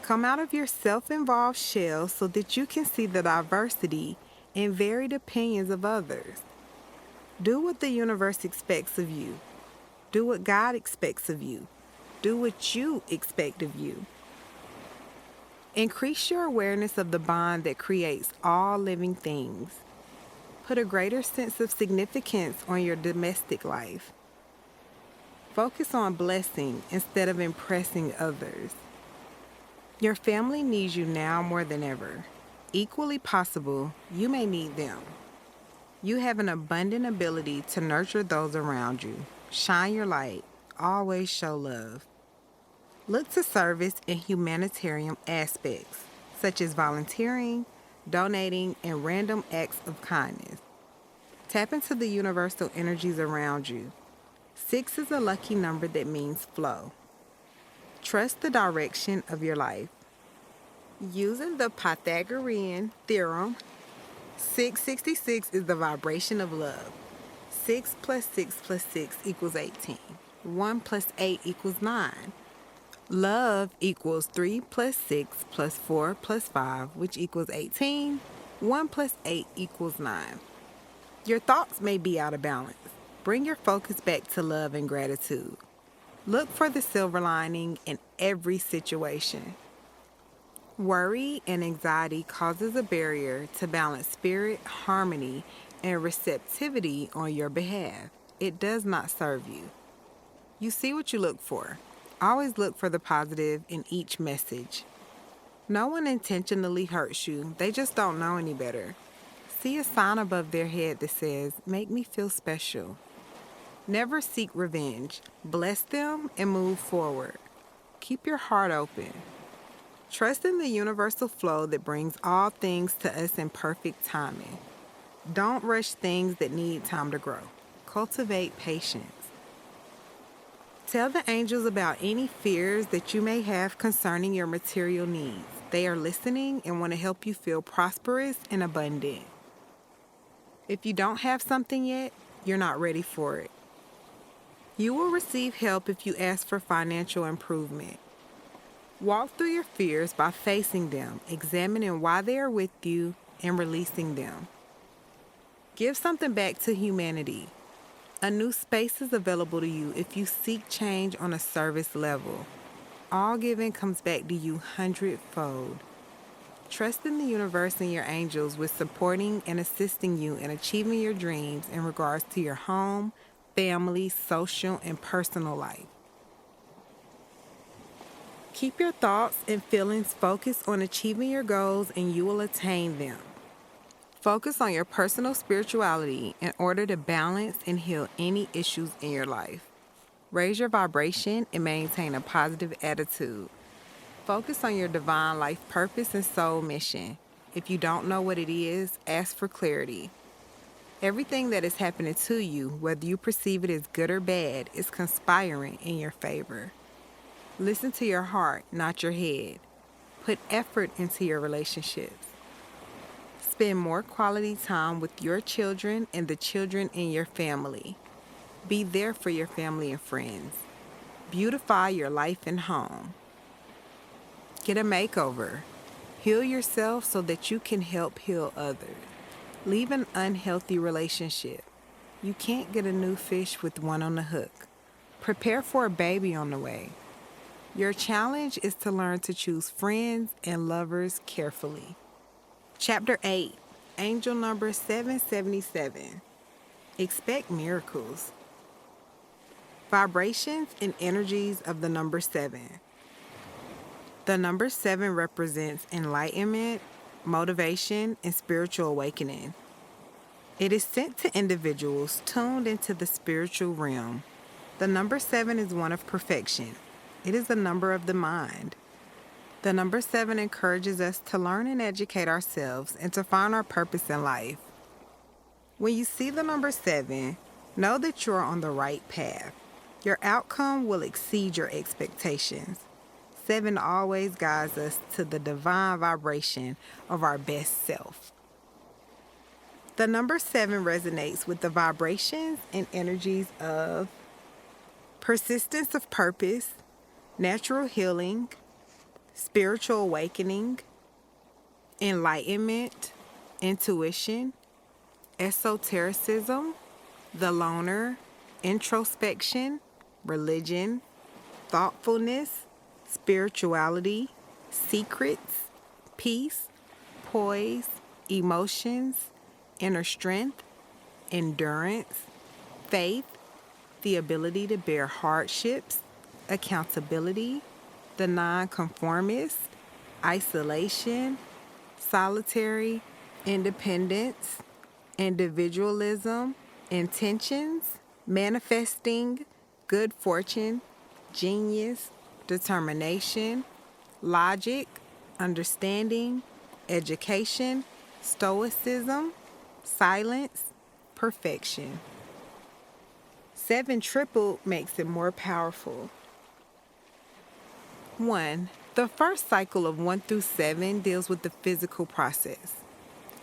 Come out of your self-involved shell so that you can see the diversity and varied opinions of others. Do what the universe expects of you. Do what God expects of you. Do what you expect of you. Increase your awareness of the bond that creates all living things. Put a greater sense of significance on your domestic life. Focus on blessing instead of impressing others. Your family needs you now more than ever. Equally possible, you may need them. You have an abundant ability to nurture those around you. Shine your light. Always show love. Look to service in humanitarian aspects, such as volunteering, donating, and random acts of kindness. Tap into the universal energies around you. 6 is a lucky number that means flow. Trust the direction of your life. Using the Pythagorean theorem, 666 is the vibration of love. 6 plus 6 plus 6 equals 18. 1 plus 8 equals 9. Love equals 3 plus 6 plus 4 plus 5, which equals 18. 1 plus 8 equals 9. Your thoughts may be out of balance. Bring your focus back to love and gratitude. Look for the silver lining in every situation. Worry and anxiety causes a barrier to balance spirit, harmony, and receptivity on your behalf. It does not serve you. You see what you look for. Always look for the positive in each message. No one intentionally hurts you. They just don't know any better. see a sign above their head that says, "Make me feel special." Never seek revenge. Bless them and move forward. Keep your heart open. Trust in the universal flow that brings all things to us in perfect timing. Don't rush things that need time to grow. Cultivate patience. Tell the angels about any fears that you may have concerning your material needs. They are listening and want to help you feel prosperous and abundant. If you don't have something yet, you're not ready for it. You will receive help if you ask for financial improvement. Walk through your fears by facing them, examining why they are with you, and releasing them. Give something back to humanity. A new space is available to you if you seek change on a service level. All giving comes back to you 100-fold. Trust in the universe and your angels with supporting and assisting you in achieving your dreams in regards to your home, family, social, and personal life. Keep your thoughts and feelings focused on achieving your goals and you will attain them. Focus on your personal spirituality in order to balance and heal any issues in your life. Raise your vibration and maintain a positive attitude. Focus on your divine life purpose and soul mission. If you don't know what it is, ask for clarity. Everything that is happening to you, whether you perceive it as good or bad, is conspiring in your favor. Listen to your heart, not your head. Put effort into your relationships. Spend more quality time with your children and the children in your family. Be there for your family and friends. Beautify your life and home. Get a makeover. Heal yourself so that you can help heal others. Leave an unhealthy relationship. You can't get a new fish with one on the hook. Prepare for a baby on the way. Your challenge is to learn to choose friends and lovers carefully. Chapter 8, Angel number 777. Expect miracles. Vibrations and energies of the number 7. The number 7 represents enlightenment, motivation, and spiritual awakening. It is sent to individuals tuned into the spiritual realm. The number 7 is one of perfection. It is the number of the mind. The number 7 encourages us to learn and educate ourselves and to find our purpose in life. When you see the number 7, know that you are on the right path. Your outcome will exceed your expectations. 7 always guides us to the divine vibration of our best self. The number 7 resonates with the vibrations and energies of persistence of purpose, natural healing, spiritual awakening, enlightenment, intuition, esotericism, the loner, introspection, religion, thoughtfulness, spirituality, secrets, peace, poise, emotions, inner strength, endurance, faith, the ability to bear hardships, accountability, the nonconformist, isolation, solitary, independence, individualism, intentions, manifesting, good fortune, genius, determination, logic, understanding, education, stoicism, silence, perfection. 7 tripled makes it more powerful. 1. The first cycle of 1 through 7 deals with the physical process.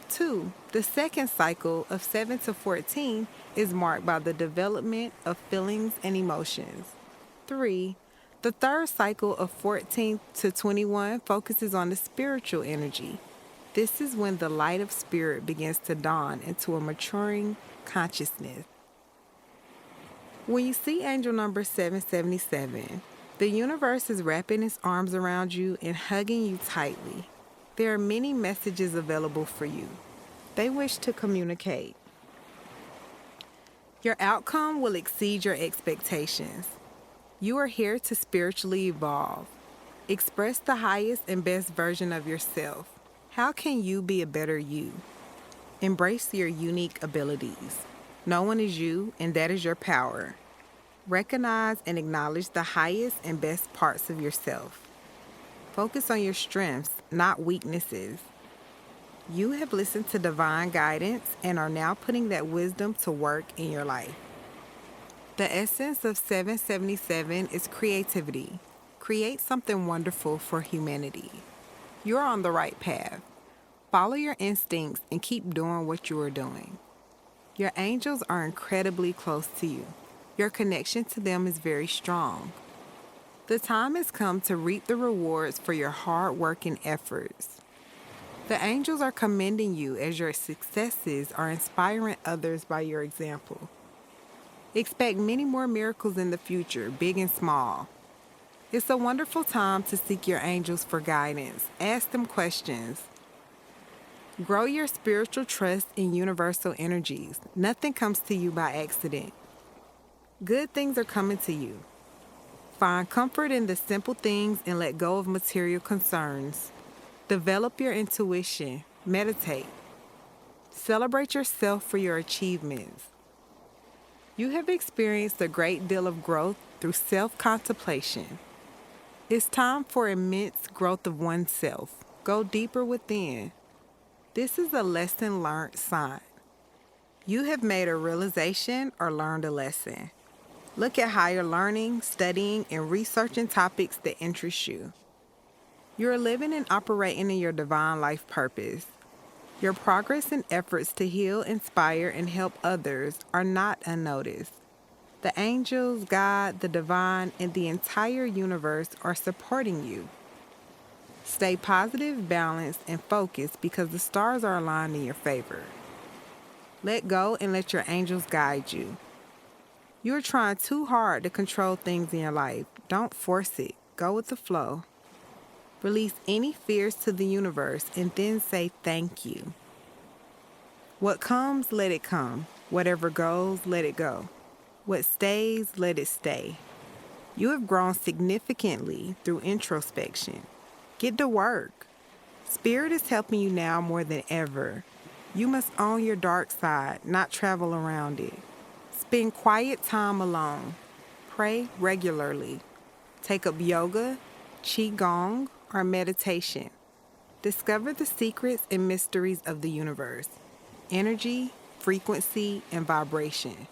2. The second cycle of 7 to 14 is marked by the development of feelings and emotions. 3. The third cycle of 14 to 21 focuses on the spiritual energy. This is when the light of spirit begins to dawn into a maturing consciousness. When you see angel number 777, the universe is wrapping its arms around you and hugging you tightly. There are many messages available for you. They wish to communicate. Your outcome will exceed your expectations. You are here to spiritually evolve. Express the highest and best version of yourself. How can you be a better you? Embrace your unique abilities. No one is you, and that is your power. Recognize and acknowledge the highest and best parts of yourself. Focus on your strengths, not weaknesses. You have listened to divine guidance and are now putting that wisdom to work in your life. The essence of 777 is creativity. Create something wonderful for humanity. You're on the right path. Follow your instincts and keep doing what you are doing. Your angels are incredibly close to you. Your connection to them is very strong. The time has come to reap the rewards for your hard work and efforts. The angels are commending you as your successes are inspiring others by your example. Expect many more miracles in the future, big and small. It's a wonderful time to seek your angels for guidance. Ask them questions. Grow your spiritual trust in universal energies. Nothing comes to you by accident. Good things are coming to you. Find comfort in the simple things and let go of material concerns. Develop your intuition. Meditate. Celebrate yourself for your achievements. You have experienced a great deal of growth through self-contemplation. It's time for immense growth of oneself. Go deeper within. This is a lesson learned sign. You have made a realization or learned a lesson. Look at higher learning, studying, and researching topics that interest you. You are living and operating in your divine life purpose. Your progress and efforts to heal, inspire, and help others are not unnoticed. The angels, God, the divine, and the entire universe are supporting you. Stay positive, balanced, and focused because the stars are aligned in your favor. Let go and let your angels guide you. You are trying too hard to control things in your life. Don't force it. Go with the flow. Release any fears to the universe and then say thank you. What comes, let it come. Whatever goes, let it go. What stays, let it stay. You have grown significantly through introspection. Get to work. Spirit is helping you now more than ever. You must own your dark side, not travel around it. Spend quiet time alone. Pray regularly. Take up yoga, qigong, or meditation. Discover the secrets and mysteries of the universe. Energy, frequency, and vibration.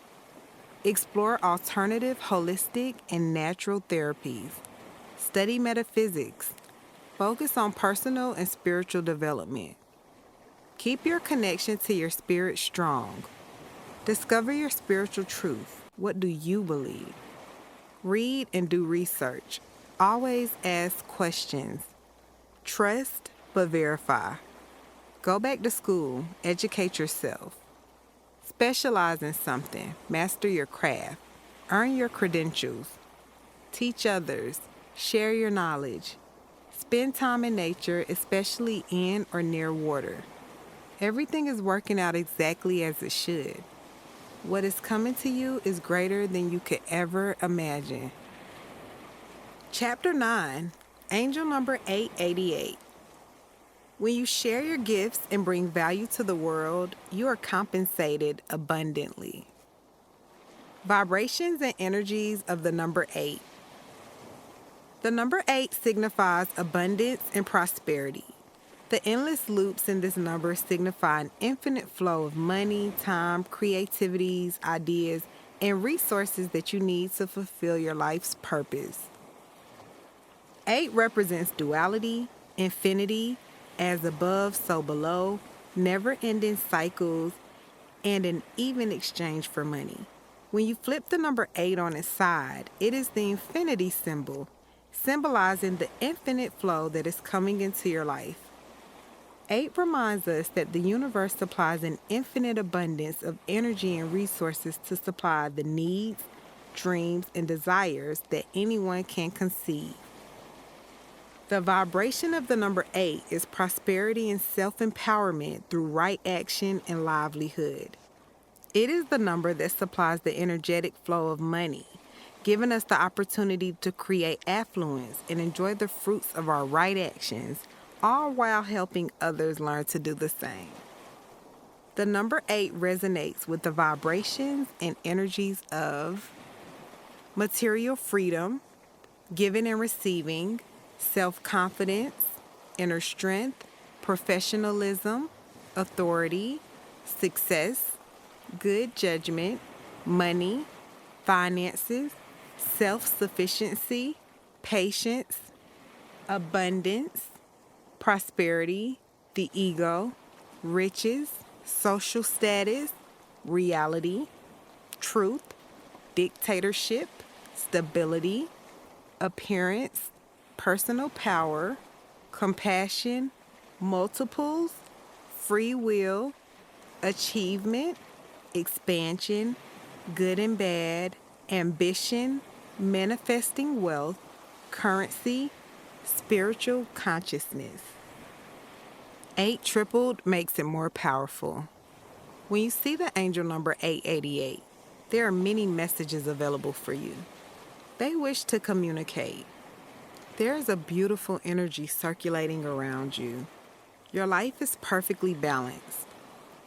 Explore alternative, holistic, and natural therapies. Study metaphysics. Focus on personal and spiritual development. Keep your connection to your spirit strong. Discover your spiritual truth. What do you believe? Read and do research. Always ask questions. Trust, but verify. Go back to school. Educate yourself. Specialize in something. Master your craft. Earn your credentials. Teach others. Share your knowledge. Spend time in nature, especially in or near water. Everything is working out exactly as it should. What is coming to you is greater than you could ever imagine. Chapter 9, Angel number 888. When you share your gifts and bring value to the world, you are compensated abundantly. Vibrations and energies of the number 8. The number 8 signifies abundance and prosperity. The endless loops in this number signify an infinite flow of money, time, creativities, ideas, and resources that you need to fulfill your life's purpose. 8 represents duality, infinity, as above, so below, never-ending cycles, and an even exchange for money. When you flip the number 8 on its side, it is the infinity symbol, symbolizing the infinite flow that is coming into your life. 8 reminds us that the universe supplies an infinite abundance of energy and resources to supply the needs, dreams, and desires that anyone can conceive. The vibration of the number 8 is prosperity and self-empowerment through right action and livelihood. It is the number that supplies the energetic flow of money, giving us the opportunity to create affluence and enjoy the fruits of our right actions, all while helping others learn to do the same. The number 8 resonates with the vibrations and energies of material freedom, giving and receiving, self-confidence, inner strength, professionalism, authority, success, good judgment, money, finances, self-sufficiency, patience, abundance, prosperity, the ego, riches, social status, reality, truth, dictatorship, stability, appearance, personal power, compassion, multiples, free will, achievement, expansion, good and bad, ambition, manifesting wealth, currency, spiritual consciousness. 8 tripled makes it more powerful. When you see the angel number 888, there are many messages available for you. They wish to communicate. There is a beautiful energy circulating around you. Your life is perfectly balanced.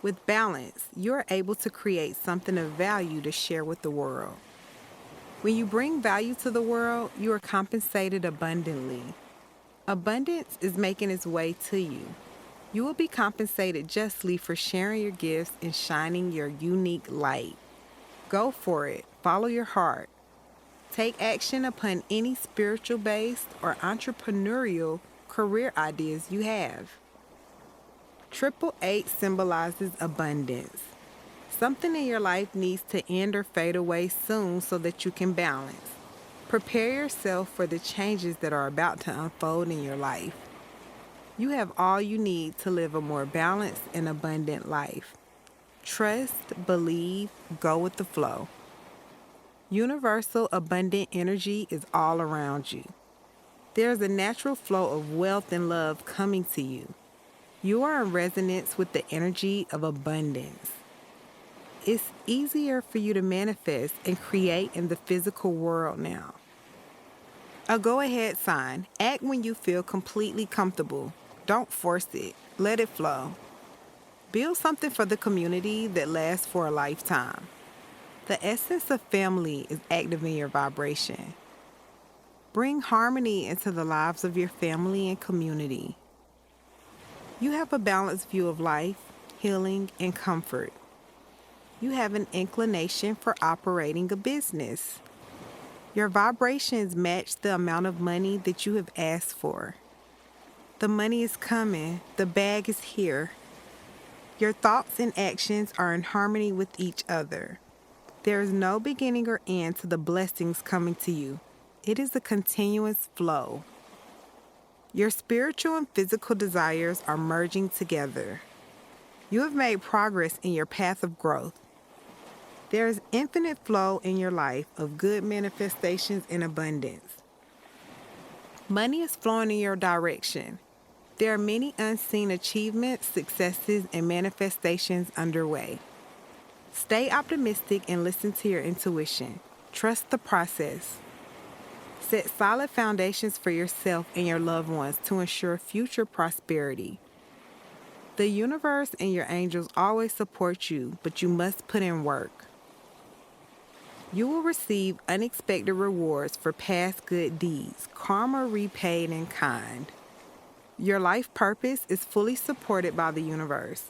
With balance, you are able to create something of value to share with the world. When you bring value to the world, you are compensated abundantly. Abundance is making its way to you. You will be compensated justly for sharing your gifts and shining your unique light. Go for it. Follow your heart. Take action upon any spiritual-based or entrepreneurial career ideas you have. 888 symbolizes abundance. Something in your life needs to end or fade away soon so that you can balance. Prepare yourself for the changes that are about to unfold in your life. You have all you need to live a more balanced and abundant life. Trust, believe, go with the flow. Universal abundant energy is all around you. There is a natural flow of wealth and love coming to you. You are in resonance with the energy of abundance. It's easier for you to manifest and create in the physical world now. A go-ahead sign. Act when you feel completely comfortable. Don't force it. Let it flow. Build something for the community that lasts for a lifetime. The essence of family is active in your vibration. Bring harmony into the lives of your family and community. You have a balanced view of life, healing, and comfort. You have an inclination for operating a business. Your vibrations match the amount of money that you have asked for. The money is coming. The bag is here. Your thoughts and actions are in harmony with each other. There is no beginning or end to the blessings coming to you. It is a continuous flow. Your spiritual and physical desires are merging together. You have made progress in your path of growth. There is infinite flow in your life of good manifestations and abundance. Money is flowing in your direction. There are many unseen achievements, successes, and manifestations underway. Stay optimistic and listen to your intuition. Trust the process. Set solid foundations for yourself and your loved ones to ensure future prosperity. The universe and your angels always support you, but you must put in work. You will receive unexpected rewards for past good deeds, karma repaid in kind. Your life purpose is fully supported by the universe.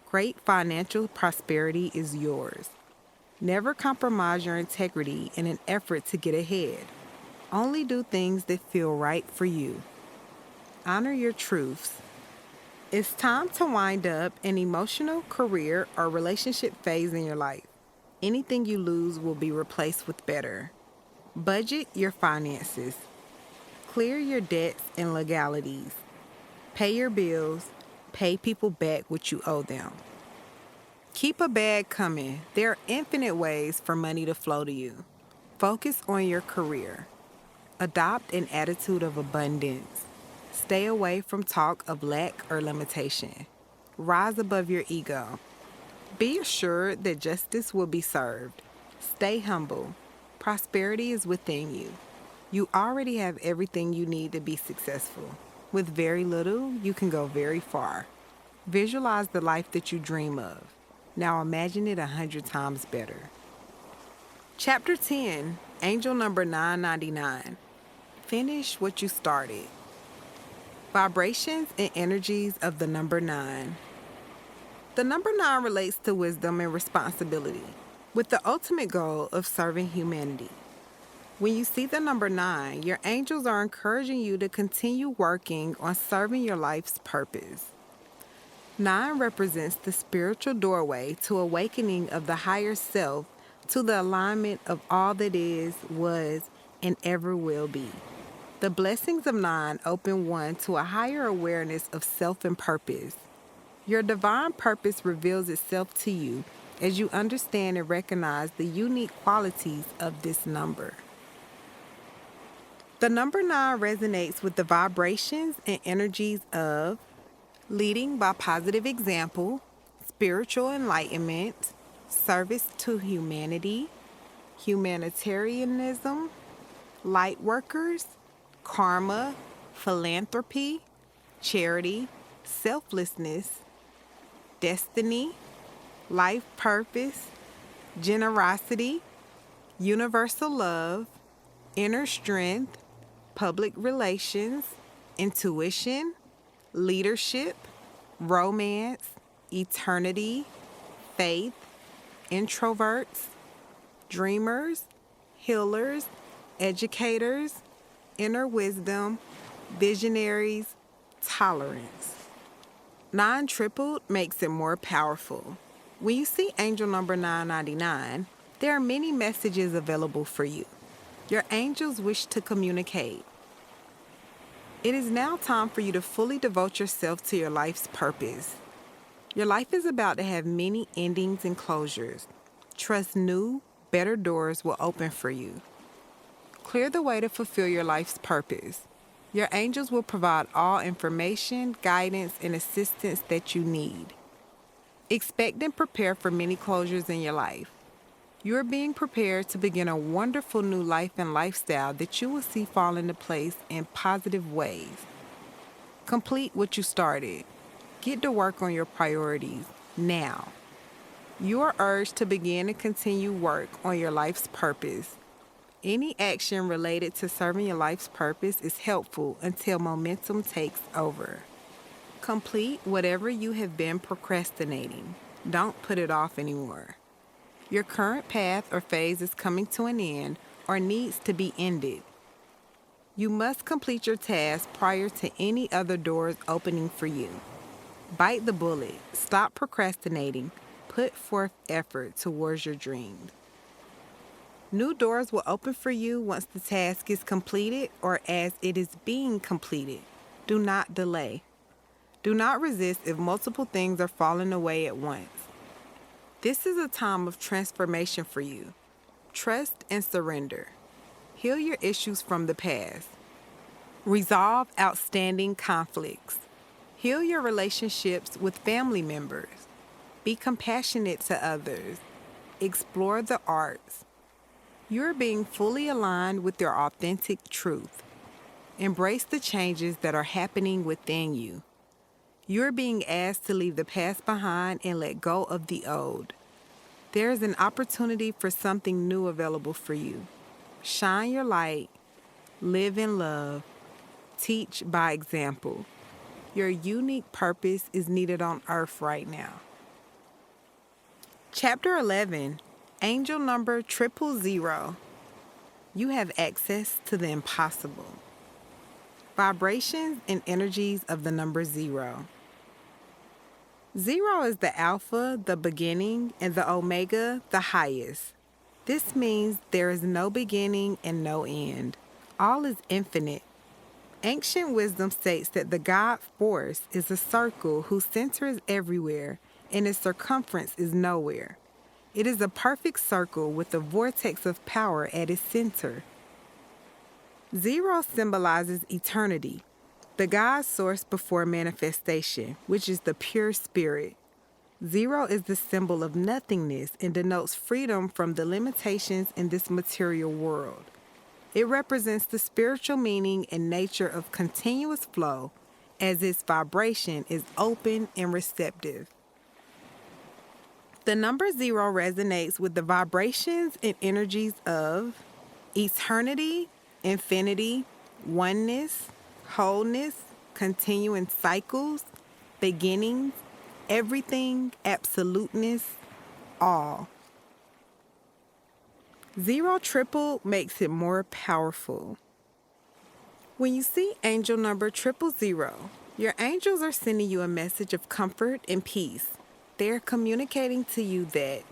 Great financial prosperity is yours. Never compromise your integrity in an effort to get ahead. Only do things that feel right for you. Honor your truths. It's time to wind up an emotional, career, or relationship phase in your life. Anything you lose will be replaced with better. Budget your finances. Clear your debts and legalities. Pay your bills. Pay people back what you owe them. Keep a bag coming. There are infinite ways for money to flow to you. Focus on your career. Adopt an attitude of abundance. Stay away from talk of lack or limitation. Rise above your ego. Be assured that justice will be served. Stay humble. Prosperity is within you. You already have everything you need to be successful. With very little, you can go very far. Visualize the life that you dream of. Now imagine it 100 times better. Chapter 10, Angel number 999. Finish what you started. Vibrations and energies of the number 9. The number 9 relates to wisdom and responsibility, with the ultimate goal of serving humanity. When you see the number 9, your angels are encouraging you to continue working on serving your life's purpose. 9 represents the spiritual doorway to awakening of the higher self to the alignment of all that is, was, and ever will be. The blessings of 9 open one to a higher awareness of self and purpose. Your divine purpose reveals itself to you as you understand and recognize the unique qualities of this number. The number 9 resonates with the vibrations and energies of leading by positive example, spiritual enlightenment, service to humanity, humanitarianism, light workers, karma, philanthropy, charity, selflessness, destiny, life purpose, generosity, universal love, inner strength, public relations, intuition, leadership, romance, eternity, faith, introverts, dreamers, healers, educators, inner wisdom, visionaries, tolerance. 9 tripled makes it more powerful. When you see angel number 999, there are many messages available for you. Your angels wish to communicate. It is now time for you to fully devote yourself to your life's purpose. Your life is about to have many endings and closures. Trust new, better doors will open for you. Clear the way to fulfill your life's purpose. Your angels will provide all information, guidance, and assistance that you need. Expect and prepare for many closures in your life. You are being prepared to begin a wonderful new life and lifestyle that you will see fall into place in positive ways. Complete what you started. Get to work on your priorities now. You are urged to begin and continue work on your life's purpose. Any action related to serving your life's purpose is helpful until momentum takes over. Complete whatever you have been procrastinating. Don't put it off anymore. Your current path or phase is coming to an end or needs to be ended. You must complete your task prior to any other doors opening for you. Bite the bullet. Stop procrastinating. Put forth effort towards your dreams. New doors will open for you once the task is completed or as it is being completed. Do not delay. Do not resist if multiple things are falling away at once. This is a time of transformation for you. Trust and surrender. Heal your issues from the past. Resolve outstanding conflicts. Heal your relationships with family members. Be compassionate to others. Explore the arts. You're being fully aligned with your authentic truth. Embrace the changes that are happening within you. You're being asked to leave the past behind and let go of the old. There is an opportunity for something new available for you. Shine your light. Live in love. Teach by example. Your unique purpose is needed on earth right now. Chapter 11, Angel number 000. You have access to the impossible. Vibrations and energies of the number 0. 0 is the Alpha, the beginning, and the Omega, the highest. This means there is no beginning and no end. All is infinite. Ancient wisdom states that the God force is a circle whose center is everywhere and its circumference is nowhere. It is a perfect circle with a vortex of power at its center. 0 symbolizes eternity, the God source before manifestation, which is the pure spirit. 0 is the symbol of nothingness and denotes freedom from the limitations in this material world. It represents the spiritual meaning and nature of continuous flow as its vibration is open and receptive. The number 0 resonates with the vibrations and energies of eternity, infinity, oneness, wholeness, continuing cycles, beginnings, everything, absoluteness, all. 0 triple makes it more powerful. When you see angel number 000, your angels are sending you a message of comfort and peace. They're communicating to you that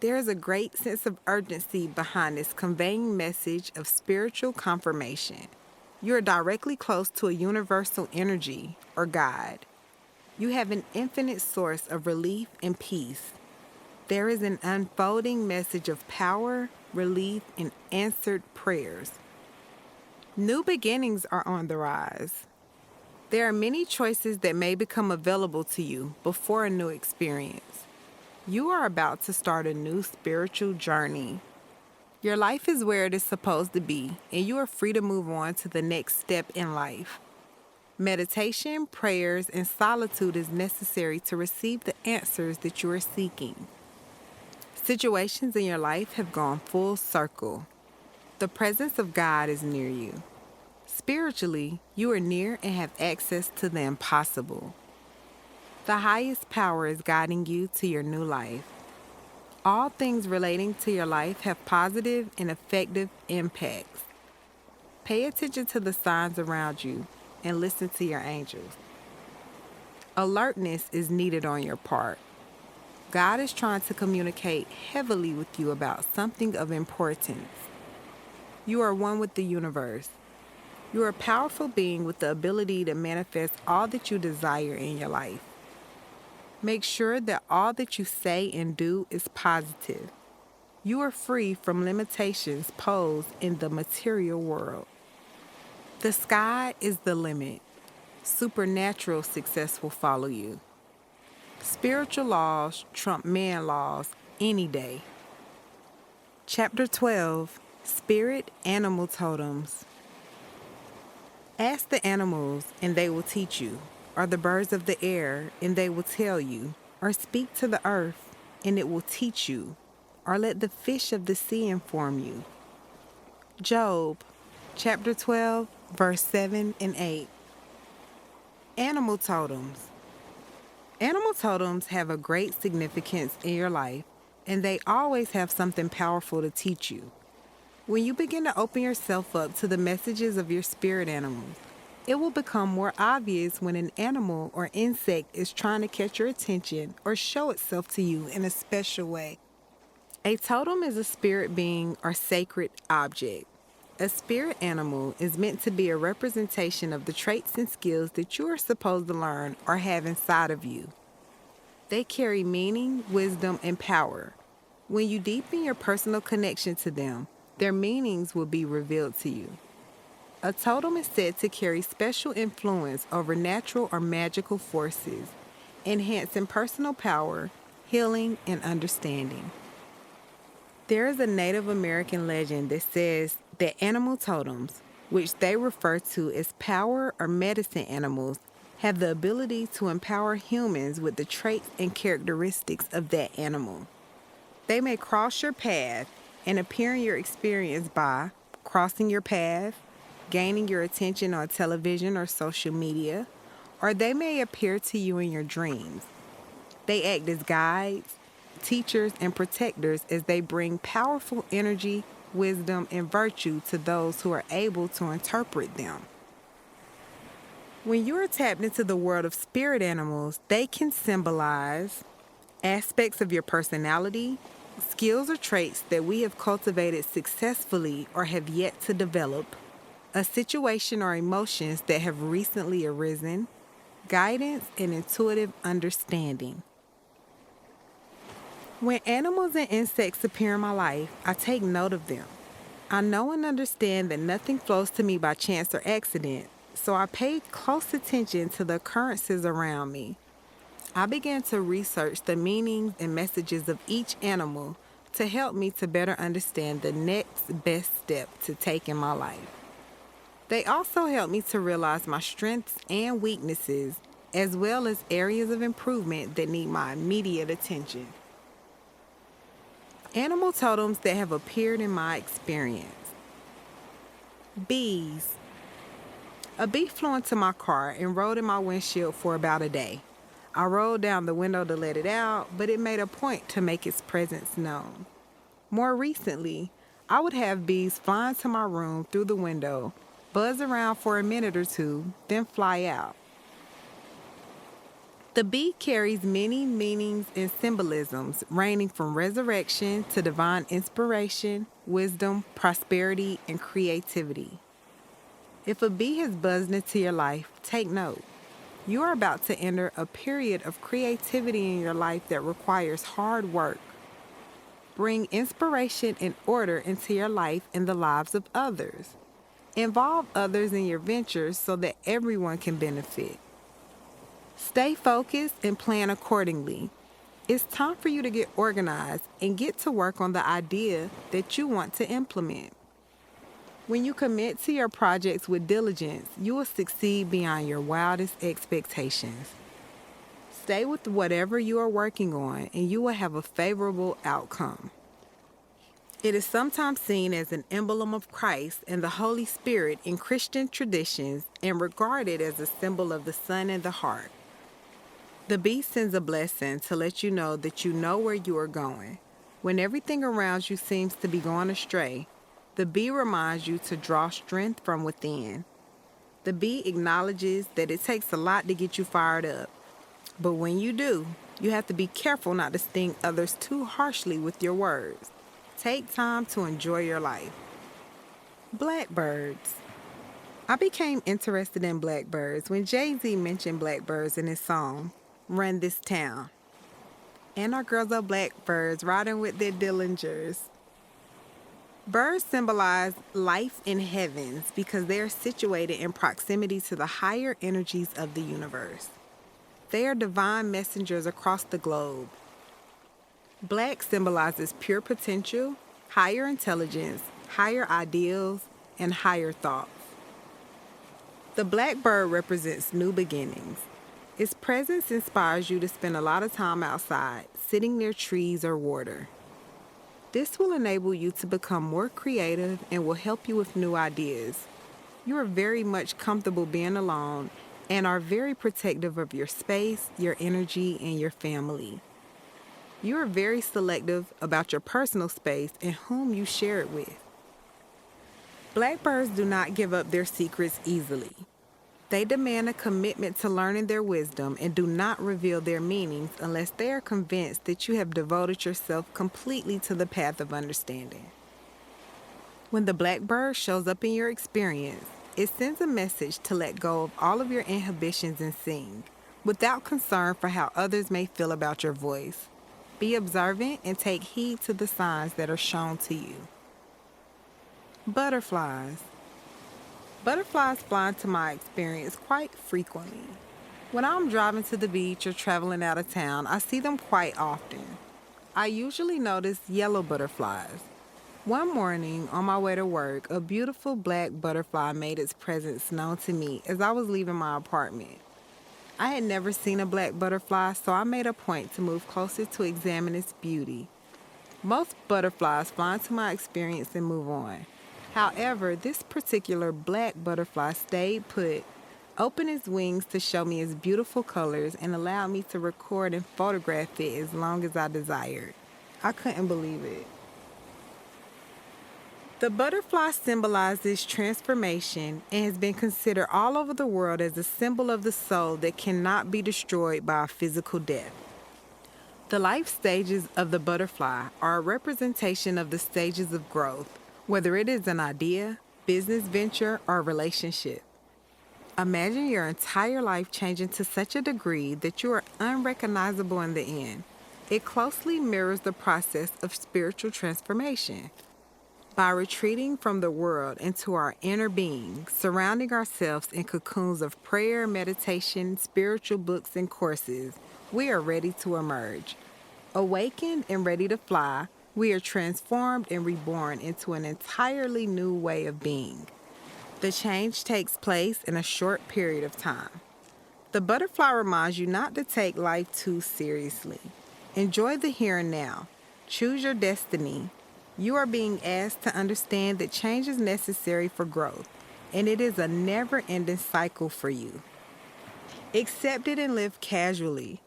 there is a great sense of urgency behind this conveying message of spiritual confirmation. You are directly close to a universal energy or God. You have an infinite source of relief and peace. There is an unfolding message of power, relief, and answered prayers. New beginnings are on the rise. There are many choices that may become available to you before a new experience. You are about to start a new spiritual journey. Your life is where it is supposed to be, and you are free to move on to the next step in life. Meditation, prayers, and solitude is necessary to receive the answers that you are seeking. Situations in your life have gone full circle. The presence of God is near you. Spiritually, you are near and have access to the impossible. The highest power is guiding you to your new life. All things relating to your life have positive and effective impacts. Pay attention to the signs around you and listen to your angels. Alertness is needed on your part. God is trying to communicate heavily with you about something of importance. You are one with the universe. You are a powerful being with the ability to manifest all that you desire in your life. Make sure that all that you say and do is positive. You are free from limitations posed in the material world. The sky is the limit. Supernatural success will follow you. Spiritual laws trump man laws any day. Chapter 12, Spirit Animal Totems. Ask the animals, and they will teach you, or the birds of the air, and they will tell you, or speak to the earth, and it will teach you, or let the fish of the sea inform you. Job, chapter 12, verse 7 and 8. Animal totems. Animal totems have a great significance in your life, and they always have something powerful to teach you. When you begin to open yourself up to the messages of your spirit animals, it will become more obvious when an animal or insect is trying to catch your attention or show itself to you in a special way. A totem is a spirit being or sacred object. A spirit animal is meant to be a representation of the traits and skills that you are supposed to learn or have inside of you. They carry meaning, wisdom, and power. When you deepen your personal connection to them, their meanings will be revealed to you. A totem is said to carry special influence over natural or magical forces, enhancing personal power, healing, and understanding. There is a Native American legend that says that animal totems, which they refer to as power or medicine animals, have the ability to empower humans with the traits and characteristics of that animal. They may cross your path and appear in your experience by crossing your path, gaining your attention on television or social media, or they may appear to you in your dreams. They act as guides, teachers, and protectors as they bring powerful energy, wisdom, and virtue to those who are able to interpret them. When you are tapped into the world of spirit animals, they can symbolize aspects of your personality, skills or traits that we have cultivated successfully or have yet to develop, a situation or emotions that have recently arisen, guidance, and intuitive understanding. When animals and insects appear in my life, I take note of them. I know and understand that nothing flows to me by chance or accident, so I pay close attention to the occurrences around me. I began to research the meanings and messages of each animal to help me to better understand the next best step to take in my life. They also help me to realize my strengths and weaknesses, as well as areas of improvement that need my immediate attention. Animal totems that have appeared in my experience. Bees. A bee flew into my car and rode in my windshield for about a day. I rolled down the window to let it out, but it made a point to make its presence known. More recently, I would have bees fly into my room through the window, buzz around for a minute or two, then fly out. The bee carries many meanings and symbolisms, ranging from resurrection to divine inspiration, wisdom, prosperity, and creativity. If a bee has buzzed into your life, take note. You are about to enter a period of creativity in your life that requires hard work. Bring inspiration and order into your life and the lives of others. Involve others in your ventures so that everyone can benefit. Stay focused and plan accordingly. It's time for you to get organized and get to work on the idea that you want to implement. When you commit to your projects with diligence, you will succeed beyond your wildest expectations. Stay with whatever you are working on and you will have a favorable outcome. It is sometimes seen as an emblem of Christ and the Holy Spirit in Christian traditions and regarded as a symbol of the sun and the heart. The bee sends a blessing to let you know that you know where you are going. When everything around you seems to be going astray, the bee reminds you to draw strength from within. The bee acknowledges that it takes a lot to get you fired up. But when you do, you have to be careful not to sting others too harshly with your words. Take time to enjoy your life. Blackbirds. I became interested in blackbirds when Jay-Z mentioned blackbirds in his song, Run This Town. And our girls are blackbirds riding with their Dillingers. Birds symbolize life in heavens because they are situated in proximity to the higher energies of the universe. They are divine messengers across the globe. Black symbolizes pure potential, higher intelligence, higher ideals, and higher thoughts. The blackbird represents new beginnings. Its presence inspires you to spend a lot of time outside, sitting near trees or water. This will enable you to become more creative and will help you with new ideas. You are very much comfortable being alone and are very protective of your space, your energy, and your family. You are very selective about your personal space and whom you share it with. Blackbirds do not give up their secrets easily. They demand a commitment to learning their wisdom and do not reveal their meanings unless they are convinced that you have devoted yourself completely to the path of understanding. When the blackbird shows up in your experience, it sends a message to let go of all of your inhibitions and sing, without concern for how others may feel about your voice. Be observant and take heed to the signs that are shown to you. Butterflies. Butterflies fly into my experience quite frequently. When I'm driving to the beach or traveling out of town, I see them quite often. I usually notice yellow butterflies. One morning, on my way to work, a beautiful black butterfly made its presence known to me as I was leaving my apartment. I had never seen a black butterfly, so I made a point to move closer to examine its beauty. Most butterflies fly into my experience and move on. However, this particular black butterfly stayed put, opened its wings to show me its beautiful colors, and allowed me to record and photograph it as long as I desired. I couldn't believe it. The butterfly symbolizes transformation and has been considered all over the world as a symbol of the soul that cannot be destroyed by a physical death. The life stages of the butterfly are a representation of the stages of growth, whether it is an idea, business venture, or relationship. Imagine your entire life changing to such a degree that you are unrecognizable in the end. It closely mirrors the process of spiritual transformation. By retreating from the world into our inner being, surrounding ourselves in cocoons of prayer, meditation, spiritual books, and courses, we are ready to emerge. Awakened and ready to fly, we are transformed and reborn into an entirely new way of being. The change takes place in a short period of time. The butterfly reminds you not to take life too seriously. Enjoy the here and now. Choose your destiny. You are being asked to understand that change is necessary for growth, and it is a never-ending cycle for you. Accept it and live casually.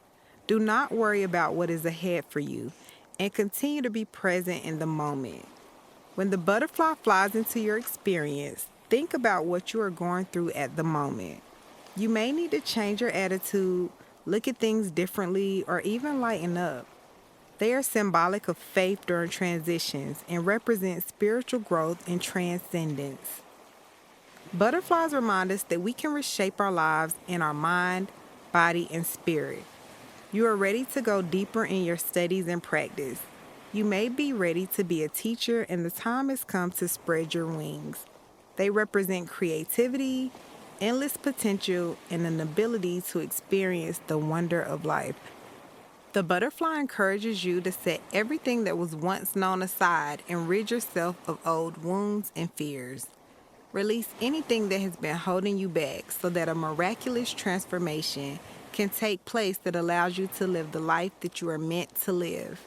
Do not worry about what is ahead for you, and continue to be present in the moment. When the butterfly flies into your experience, think about what you are going through at the moment. You may need to change your attitude, look at things differently, or even lighten up. They are symbolic of faith during transitions and represent spiritual growth and transcendence. Butterflies remind us that we can reshape our lives in our mind, body, and spirit. You are ready to go deeper in your studies and practice. You may be ready to be a teacher, and the time has come to spread your wings. They represent creativity, endless potential, and an ability to experience the wonder of life. The butterfly encourages you to set everything that was once known aside and rid yourself of old wounds and fears. Release anything that has been holding you back so that a miraculous transformation can take place that allows you to live the life that you are meant to live.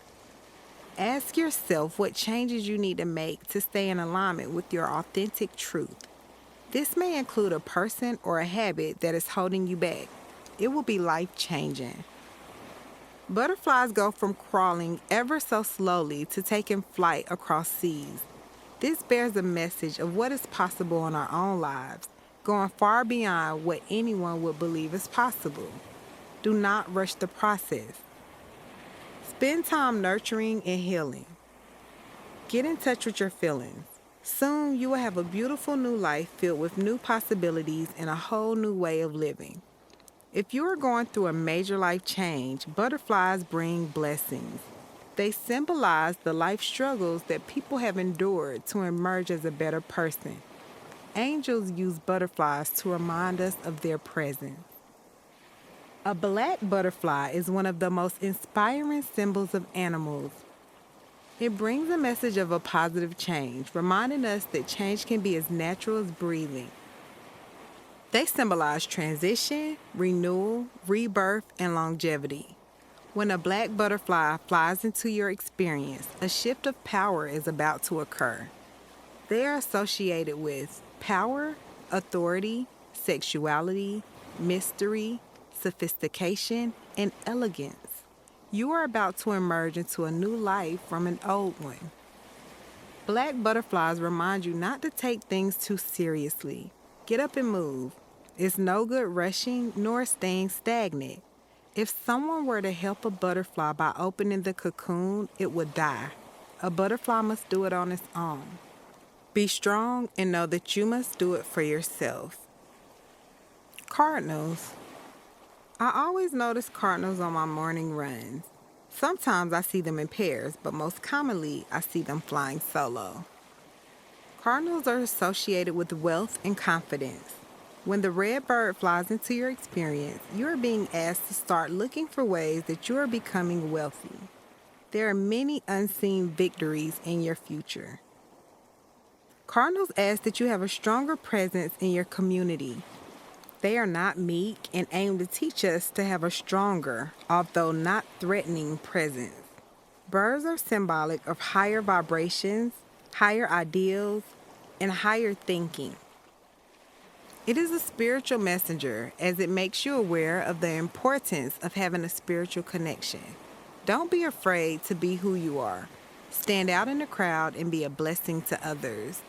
Ask yourself what changes you need to make to stay in alignment with your authentic truth. This may include a person or a habit that is holding you back. It will be life-changing. Butterflies go from crawling ever so slowly to taking flight across seas. This bears a message of what is possible in our own lives, going far beyond what anyone would believe is possible. Do not rush the process. Spend time nurturing and healing. Get in touch with your feelings. Soon you will have a beautiful new life filled with new possibilities and a whole new way of living. If you are going through a major life change, butterflies bring blessings. They symbolize the life struggles that people have endured to emerge as a better person. Angels use butterflies to remind us of their presence. A black butterfly is one of the most inspiring symbols of animals. It brings a message of a positive change, reminding us that change can be as natural as breathing. They symbolize transition, renewal, rebirth, and longevity. When a black butterfly flies into your experience, a shift of power is about to occur. They are associated with power, authority, sexuality, mystery, sophistication, and elegance. You are about to emerge into a new life from an old one. Black butterflies remind you not to take things too seriously. Get up and move. It's no good rushing nor staying stagnant. If someone were to help a butterfly by opening the cocoon, it would die. A butterfly must do it on its own. Be strong and know that you must do it for yourself. Cardinals. I always notice cardinals on my morning runs. Sometimes I see them in pairs, but most commonly I see them flying solo. Cardinals are associated with wealth and confidence. When the red bird flies into your experience, you are being asked to start looking for ways that you are becoming wealthy. There are many unseen victories in your future. Cardinals ask that you have a stronger presence in your community. They are not meek and aim to teach us to have a stronger, although not threatening, presence. Birds are symbolic of higher vibrations, higher ideals, and higher thinking. It is a spiritual messenger as it makes you aware of the importance of having a spiritual connection. Don't be afraid to be who you are. Stand out in the crowd and be a blessing to others.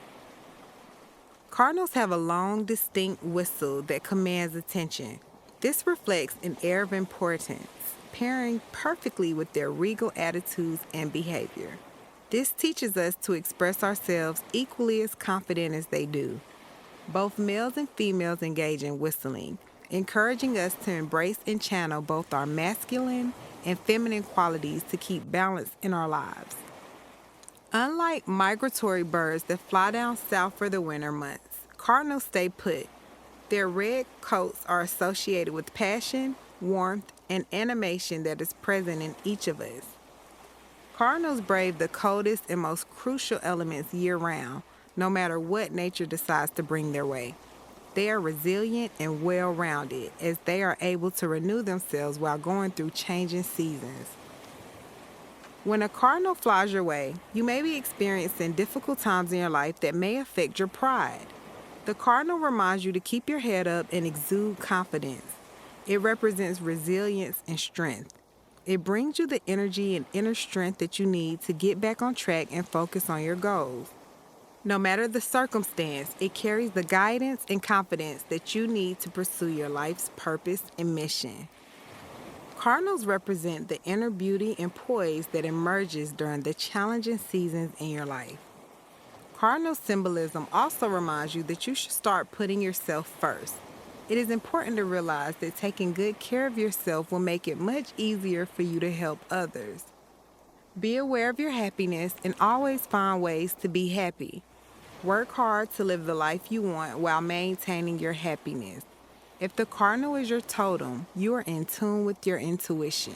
Cardinals have a long, distinct whistle that commands attention. This reflects an air of importance, pairing perfectly with their regal attitudes and behavior. This teaches us to express ourselves equally as confident as they do. Both males and females engage in whistling, encouraging us to embrace and channel both our masculine and feminine qualities to keep balance in our lives. Unlike migratory birds that fly down south for the winter months, cardinals stay put. Their red coats are associated with passion, warmth, and animation that is present in each of us. Cardinals brave the coldest and most crucial elements year-round, no matter what nature decides to bring their way. They are resilient and well-rounded, as they are able to renew themselves while going through changing seasons. When a cardinal flies your way, you may be experiencing difficult times in your life that may affect your pride. The cardinal reminds you to keep your head up and exude confidence. It represents resilience and strength. It brings you the energy and inner strength that you need to get back on track and focus on your goals. No matter the circumstance, it carries the guidance and confidence that you need to pursue your life's purpose and mission. Cardinals represent the inner beauty and poise that emerges during the challenging seasons in your life. Cardinal symbolism also reminds you that you should start putting yourself first. It is important to realize that taking good care of yourself will make it much easier for you to help others. Be aware of your happiness and always find ways to be happy. Work hard to live the life you want while maintaining your happiness. If the cardinal is your totem, you are in tune with your intuition.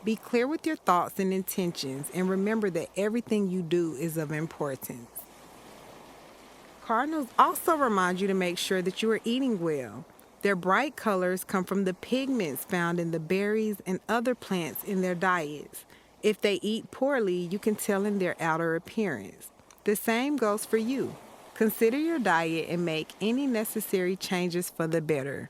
Be clear with your thoughts and intentions, and remember that everything you do is of importance. Cardinals also remind you to make sure that you are eating well. Their bright colors come from the pigments found in the berries and other plants in their diets. If they eat poorly, you can tell in their outer appearance. The same goes for you. Consider your diet and make any necessary changes for the better.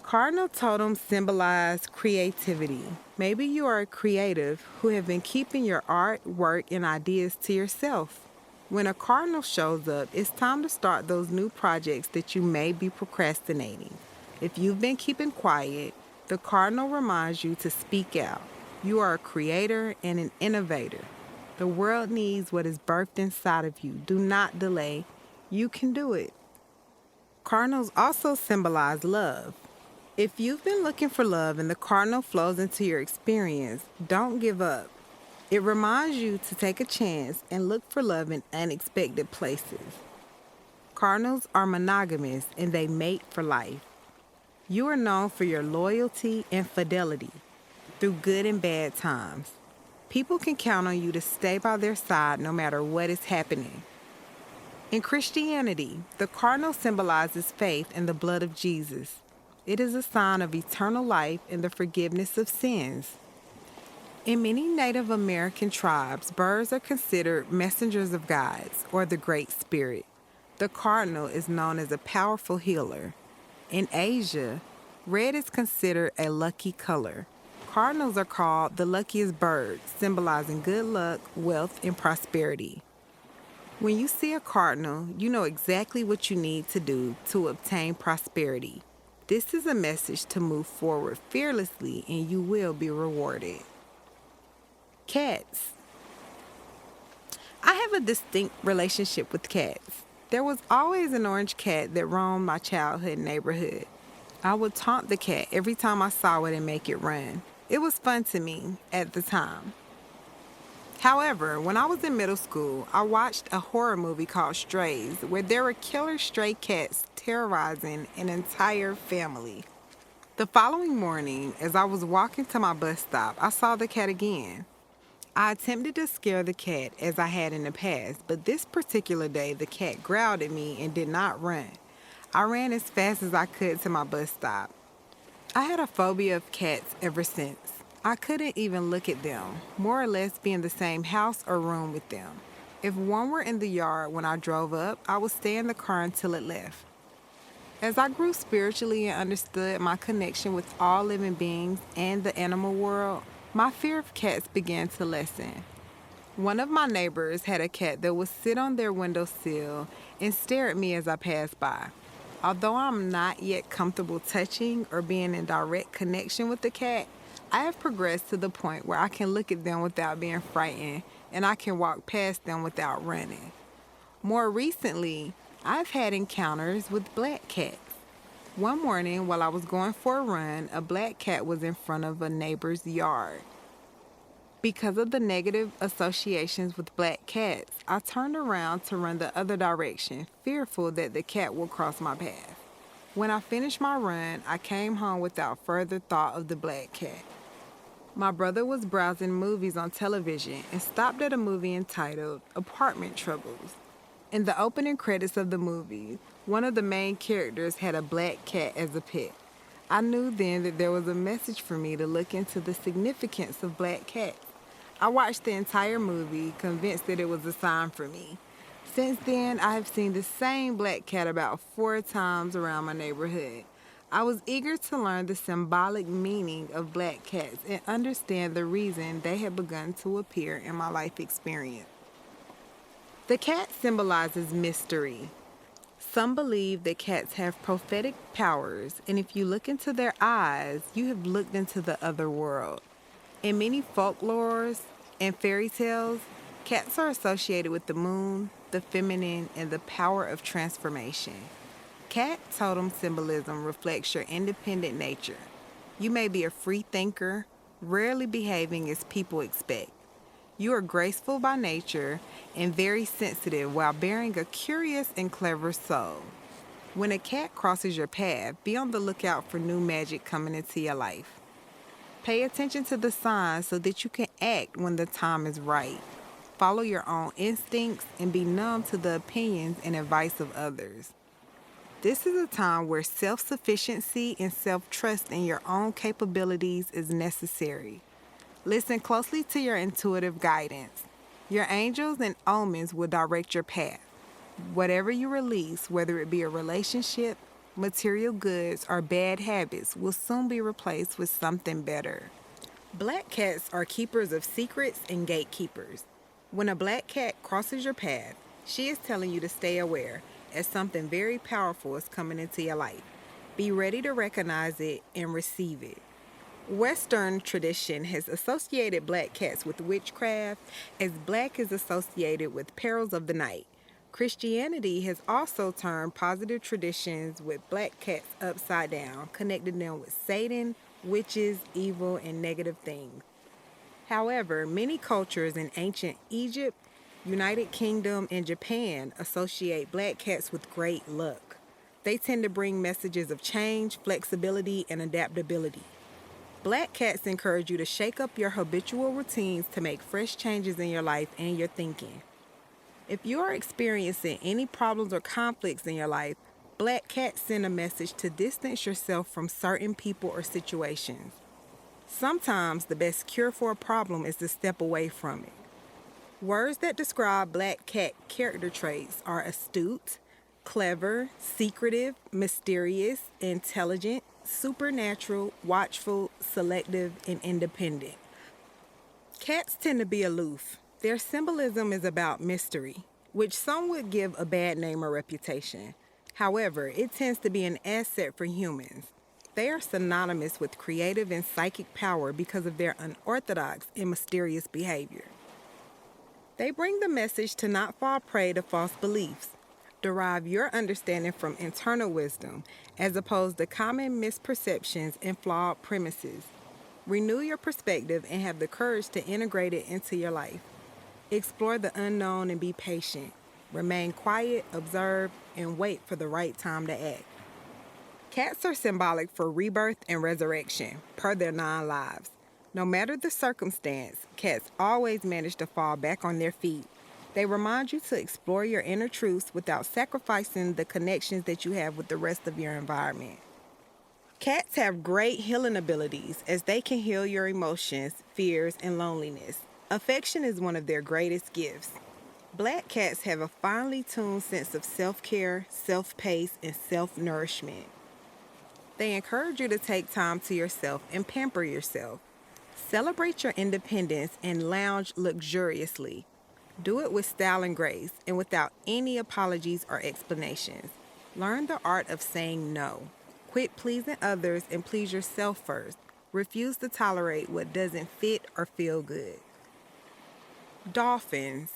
Cardinal totems symbolize creativity. Maybe you are a creative who have been keeping your art, work, and ideas to yourself. When a cardinal shows up, it's time to start those new projects that you may be procrastinating. If you've been keeping quiet, the cardinal reminds you to speak out. You are a creator and an innovator. The world needs what is birthed inside of you. Do not delay. You can do it. Cardinals also symbolize love. If you've been looking for love and the cardinal flows into your experience, don't give up. It reminds you to take a chance and look for love in unexpected places. Cardinals are monogamous and they mate for life. You are known for your loyalty and fidelity through good and bad times. People can count on you to stay by their side no matter what is happening. In Christianity, the cardinal symbolizes faith in the blood of Jesus. It is a sign of eternal life and the forgiveness of sins. In many Native American tribes, birds are considered messengers of gods or the Great Spirit. The cardinal is known as a powerful healer. In Asia, red is considered a lucky color. Cardinals are called the luckiest bird, symbolizing good luck, wealth, and prosperity. When you see a cardinal, you know exactly what you need to do to obtain prosperity. This is a message to move forward fearlessly and you will be rewarded. Cats. I have a distinct relationship with cats. There was always an orange cat that roamed my childhood neighborhood. I would taunt the cat every time I saw it and make it run. It was fun to me at the time. However, when I was in middle school, I watched a horror movie called Strays, where there were killer stray cats terrorizing an entire family. The following morning, as I was walking to my bus stop, I saw the cat again. I attempted to scare the cat as I had in the past, but this particular day, the cat growled at me and did not run. I ran as fast as I could to my bus stop. I had a phobia of cats ever since. I couldn't even look at them, more or less be in the same house or room with them. If one were in the yard when I drove up, I would stay in the car until it left. As I grew spiritually and understood my connection with all living beings and the animal world, my fear of cats began to lessen. One of my neighbors had a cat that would sit on their windowsill and stare at me as I passed by. Although I'm not yet comfortable touching or being in direct connection with the cat, I have progressed to the point where I can look at them without being frightened and I can walk past them without running. More recently, I've had encounters with black cats. One morning while I was going for a run, a black cat was in front of a neighbor's yard. Because of the negative associations with black cats, I turned around to run the other direction, fearful that the cat would cross my path. When I finished my run, I came home without further thought of the black cat. My brother was browsing movies on television and stopped at a movie entitled Apartment Troubles. In the opening credits of the movie, one of the main characters had a black cat as a pet. I knew then that there was a message for me to look into the significance of black cats. I watched the entire movie, convinced that it was a sign for me. Since then, I have seen the same black cat about 4 times around my neighborhood. I was eager to learn the symbolic meaning of black cats and understand the reason they had begun to appear in my life experience. The cat symbolizes mystery. Some believe that cats have prophetic powers, and if you look into their eyes, you have looked into the other world. In many folklores and fairy tales, cats are associated with the moon, the feminine, and the power of transformation. Cat totem symbolism reflects your independent nature. You may be a free thinker, rarely behaving as people expect. You are graceful by nature and very sensitive while bearing a curious and clever soul. When a cat crosses your path, be on the lookout for new magic coming into your life. Pay attention to the signs so that you can act when the time is right. Follow your own instincts and be numb to the opinions and advice of others. This is a time where self-sufficiency and self-trust in your own capabilities is necessary. Listen closely to your intuitive guidance. Your angels and omens will direct your path. Whatever you release, whether it be a relationship, material goods, or bad habits, will soon be replaced with something better. Black cats are keepers of secrets and gatekeepers. When a black cat crosses your path, she is telling you to stay aware, as something very powerful is coming into your life. Be ready to recognize it and receive it. Western tradition has associated black cats with witchcraft, as black is associated with perils of the night. Christianity has also turned positive traditions with black cats upside down, connecting them with Satan, witches, evil, and negative things. However, many cultures in ancient Egypt, United Kingdom, and Japan associate black cats with great luck. They tend to bring messages of change, flexibility, and adaptability. Black cats encourage you to shake up your habitual routines to make fresh changes in your life and your thinking. If you are experiencing any problems or conflicts in your life, black cats send a message to distance yourself from certain people or situations. Sometimes the best cure for a problem is to step away from it. Words that describe black cat character traits are astute, clever, secretive, mysterious, intelligent, supernatural, watchful, selective, and independent. Cats tend to be aloof. Their symbolism is about mystery, which some would give a bad name or reputation. However, it tends to be an asset for humans. They are synonymous with creative and psychic power because of their unorthodox and mysterious behavior. They bring the message to not fall prey to false beliefs. Derive your understanding from internal wisdom, as opposed to common misperceptions and flawed premises. Renew your perspective and have the courage to integrate it into your life. Explore the unknown and be patient. Remain quiet, observe, and wait for the right time to act. Cats are symbolic for rebirth and resurrection, per their 9 lives. No matter the circumstance, cats always manage to fall back on their feet. They remind you to explore your inner truths without sacrificing the connections that you have with the rest of your environment. Cats have great healing abilities as they can heal your emotions, fears, and loneliness. Affection is one of their greatest gifts. Black cats have a finely tuned sense of self-care, self-pace, and self-nourishment. They encourage you to take time to yourself and pamper yourself. Celebrate your independence and lounge luxuriously. Do it with style and grace and without any apologies or explanations. Learn the art of saying no. Quit pleasing others and please yourself first. Refuse to tolerate what doesn't fit or feel good. Dolphins.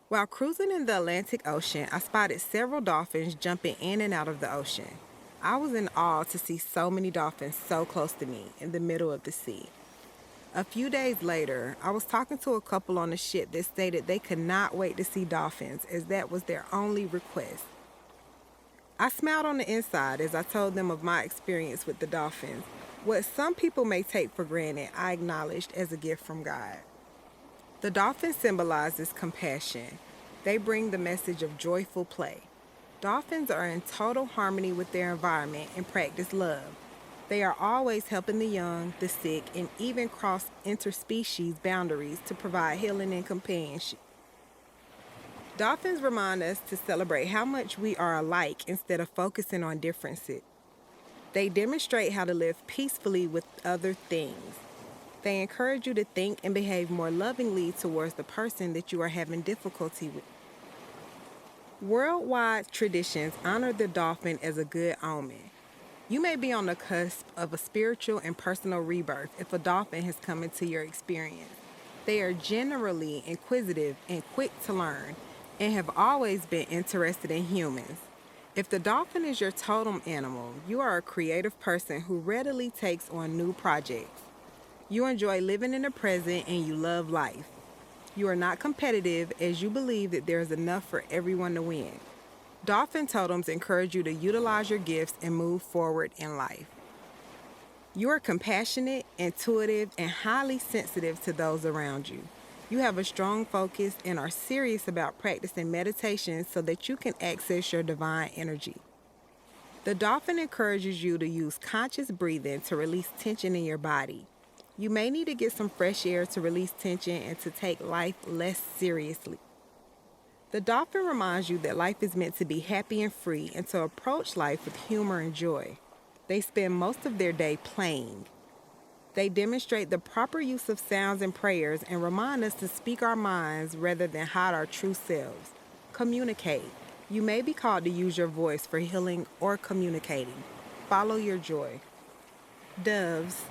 While cruising in the Atlantic Ocean, I spotted several dolphins jumping in and out of the ocean. I was in awe to see so many dolphins so close to me in the middle of the sea. A few days later, I was talking to a couple on the ship that stated they could not wait to see dolphins as that was their only request. I smiled on the inside as I told them of my experience with the dolphins. What some people may take for granted, I acknowledged as a gift from God. The dolphin symbolizes compassion. They bring the message of joyful play. Dolphins are in total harmony with their environment and practice love. They are always helping the young, the sick, and even cross interspecies boundaries to provide healing and companionship. Dolphins remind us to celebrate how much we are alike instead of focusing on differences. They demonstrate how to live peacefully with other things. They encourage you to think and behave more lovingly towards the person that you are having difficulty with. Worldwide traditions honor the dolphin as a good omen. You may be on the cusp of a spiritual and personal rebirth if a dolphin has come into your experience. They are generally inquisitive and quick to learn and have always been interested in humans. If the dolphin is your totem animal, you are a creative person who readily takes on new projects. You enjoy living in the present and you love life. You are not competitive as you believe that there is enough for everyone to win. Dolphin totems encourage you to utilize your gifts and move forward in life. You are compassionate, intuitive, and highly sensitive to those around you. You have a strong focus and are serious about practicing meditation so that you can access your divine energy. The dolphin encourages you to use conscious breathing to release tension in your body. You may need to get some fresh air to release tension and to take life less seriously. The dolphin reminds you that life is meant to be happy and free and to approach life with humor and joy. They spend most of their day playing. They demonstrate the proper use of sounds and prayers and remind us to speak our minds rather than hide our true selves. Communicate. You may be called to use your voice for healing or communicating. Follow your joy. Doves.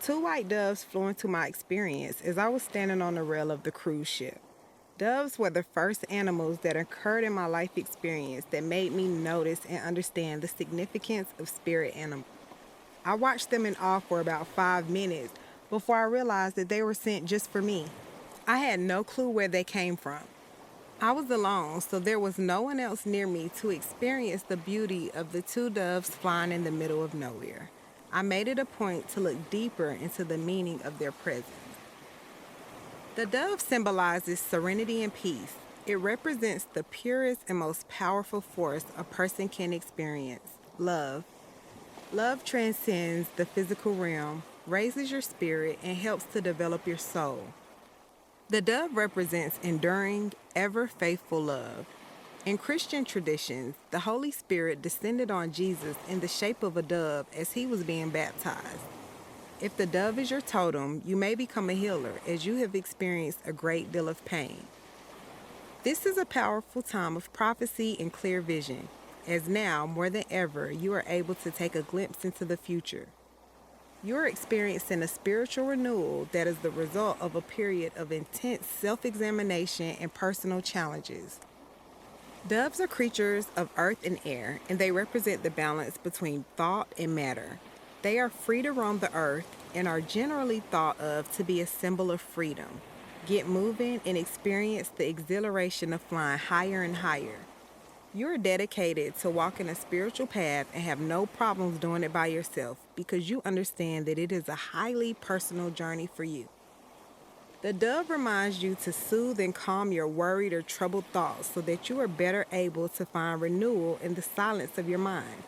2 white doves flew into my experience as I was standing on the rail of the cruise ship. Doves were the first animals that occurred in my life experience that made me notice and understand the significance of spirit animals. I watched them in awe for about 5 minutes before I realized that they were sent just for me. I had no clue where they came from. I was alone, so there was no one else near me to experience the beauty of the 2 doves flying in the middle of nowhere. I made it a point to look deeper into the meaning of their presence. The dove symbolizes serenity and peace. It represents the purest and most powerful force a person can experience, love. Love transcends the physical realm, raises your spirit, and helps to develop your soul. The dove represents enduring, ever-faithful love. In Christian traditions, the Holy Spirit descended on Jesus in the shape of a dove as he was being baptized. If the dove is your totem, you may become a healer as you have experienced a great deal of pain. This is a powerful time of prophecy and clear vision, as now, more than ever, you are able to take a glimpse into the future. You are experiencing a spiritual renewal that is the result of a period of intense self-examination and personal challenges. Doves are creatures of earth and air, and they represent the balance between thought and matter. They are free to roam the earth and are generally thought of to be a symbol of freedom. Get moving and experience the exhilaration of flying higher and higher. You are dedicated to walking a spiritual path and have no problems doing it by yourself because you understand that it is a highly personal journey for you. The dove reminds you to soothe and calm your worried or troubled thoughts so that you are better able to find renewal in the silence of your mind.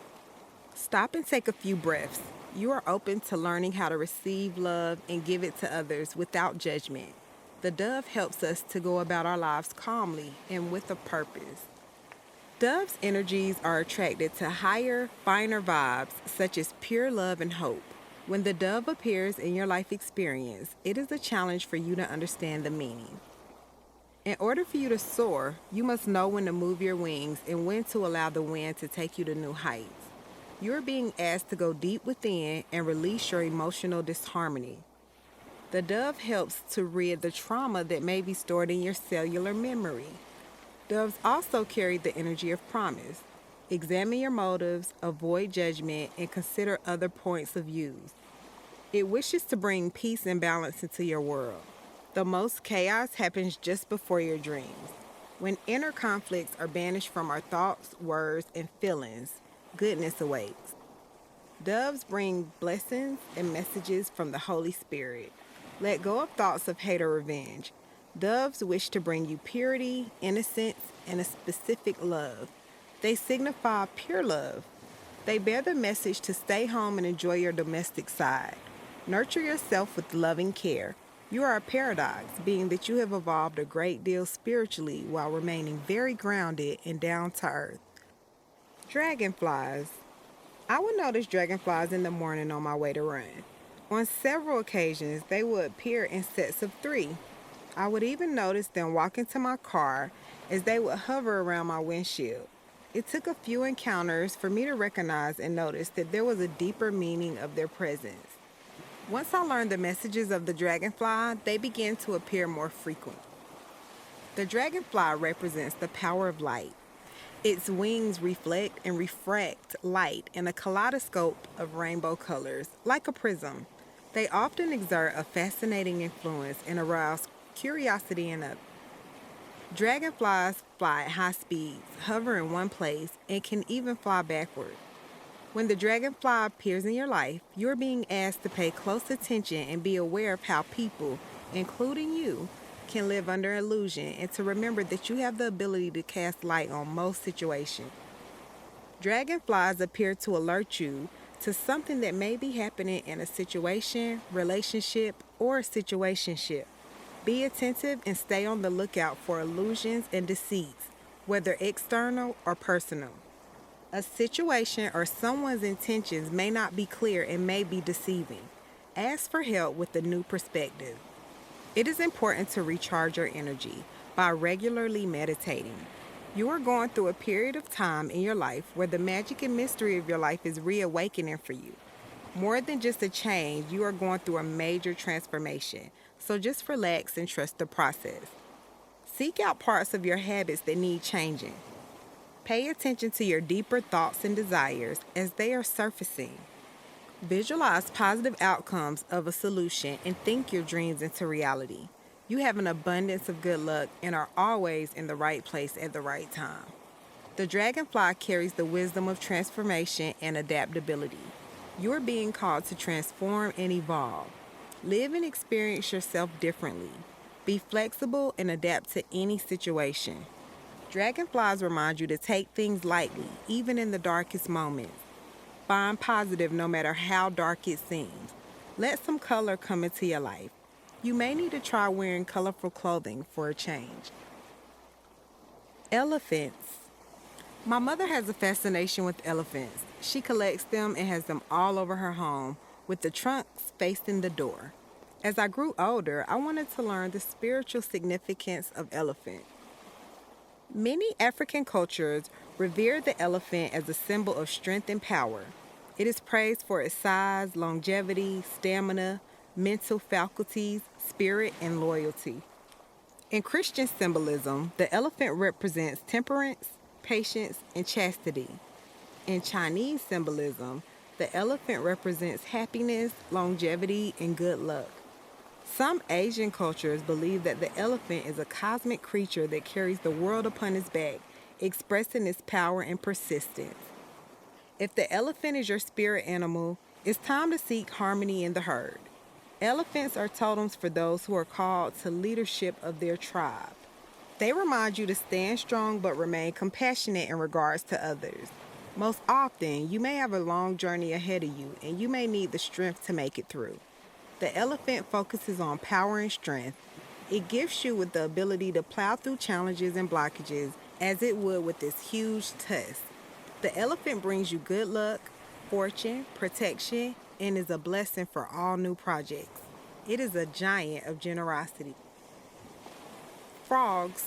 Stop and take a few breaths. You are open to learning how to receive love and give it to others without judgment. The dove helps us to go about our lives calmly and with a purpose. Doves' energies are attracted to higher, finer vibes such as pure love and hope. When the dove appears in your life experience, it is a challenge for you to understand the meaning. In order for you to soar, you must know when to move your wings and when to allow the wind to take you to new heights. You are being asked to go deep within and release your emotional disharmony. The dove helps to rid the trauma that may be stored in your cellular memory. Doves also carry the energy of promise. Examine your motives, avoid judgment, and consider other points of view. It wishes to bring peace and balance into your world. The most chaos happens just before your dreams. When inner conflicts are banished from our thoughts, words, and feelings, goodness awaits. Doves bring blessings and messages from the Holy Spirit. Let go of thoughts of hate or revenge. Doves wish to bring you purity, innocence, and a specific love. They signify pure love. They bear the message to stay home and enjoy your domestic side. Nurture yourself with loving care. You are a paradox, being that you have evolved a great deal spiritually while remaining very grounded and down to earth. Dragonflies. I would notice dragonflies in the morning on my way to run. On several occasions, they would appear in sets of 3. I would even notice them walking to my car as they would hover around my windshield. It took a few encounters for me to recognize and notice that there was a deeper meaning of their presence. Once I learned the messages of the dragonfly, they began to appear more frequent. The dragonfly represents the power of light. Its wings reflect and refract light in a kaleidoscope of rainbow colors, like a prism. They often exert a fascinating influence and arouse curiosity in others. Dragonflies fly at high speeds, hover in one place, and can even fly backward. When the dragonfly appears in your life, you're being asked to pay close attention and be aware of how people, including you, can live under illusion, and to remember that you have the ability to cast light on most situations. Dragonflies appear to alert you to something that may be happening in a situation, relationship, or situationship. Be attentive and stay on the lookout for illusions and deceits, whether external or personal. A situation or someone's intentions may not be clear and may be deceiving. Ask for help with a new perspective. It is important to recharge your energy by regularly meditating. You are going through a period of time in your life where the magic and mystery of your life is reawakening for you. More than just a change, you are going through a major transformation, so just relax and trust the process. Seek out parts of your habits that need changing. Pay attention to your deeper thoughts and desires as they are surfacing. Visualize positive outcomes of a solution and think your dreams into reality. You have an abundance of good luck and are always in the right place at the right time. The dragonfly carries the wisdom of transformation and adaptability. You are being called to transform and evolve. Live and experience yourself differently. Be flexible and adapt to any situation. Dragonflies remind you to take things lightly, even in the darkest moments. Find positive no matter how dark it seems. Let some color come into your life. You may need to try wearing colorful clothing for a change. Elephants. My mother has a fascination with elephants. She collects them and has them all over her home, with the trunks facing the door. As I grew older, I wanted to learn the spiritual significance of elephants. Many African cultures revere the elephant as a symbol of strength and power. It is praised for its size, longevity, stamina, mental faculties, spirit, and loyalty. In Christian symbolism, the elephant represents temperance, patience, and chastity. In Chinese symbolism, the elephant represents happiness, longevity, and good luck. Some Asian cultures believe that the elephant is a cosmic creature that carries the world upon its back, expressing its power and persistence. If the elephant is your spirit animal, it's time to seek harmony in the herd. Elephants are totems for those who are called to leadership of their tribe. They remind you to stand strong but remain compassionate in regards to others. Most often, you may have a long journey ahead of you, and you may need the strength to make it through. The elephant focuses on power and strength. It gifts you with the ability to plow through challenges and blockages as it would with its huge tusk. The elephant brings you good luck, fortune, protection, and is a blessing for all new projects. It is a giant of generosity. Frogs.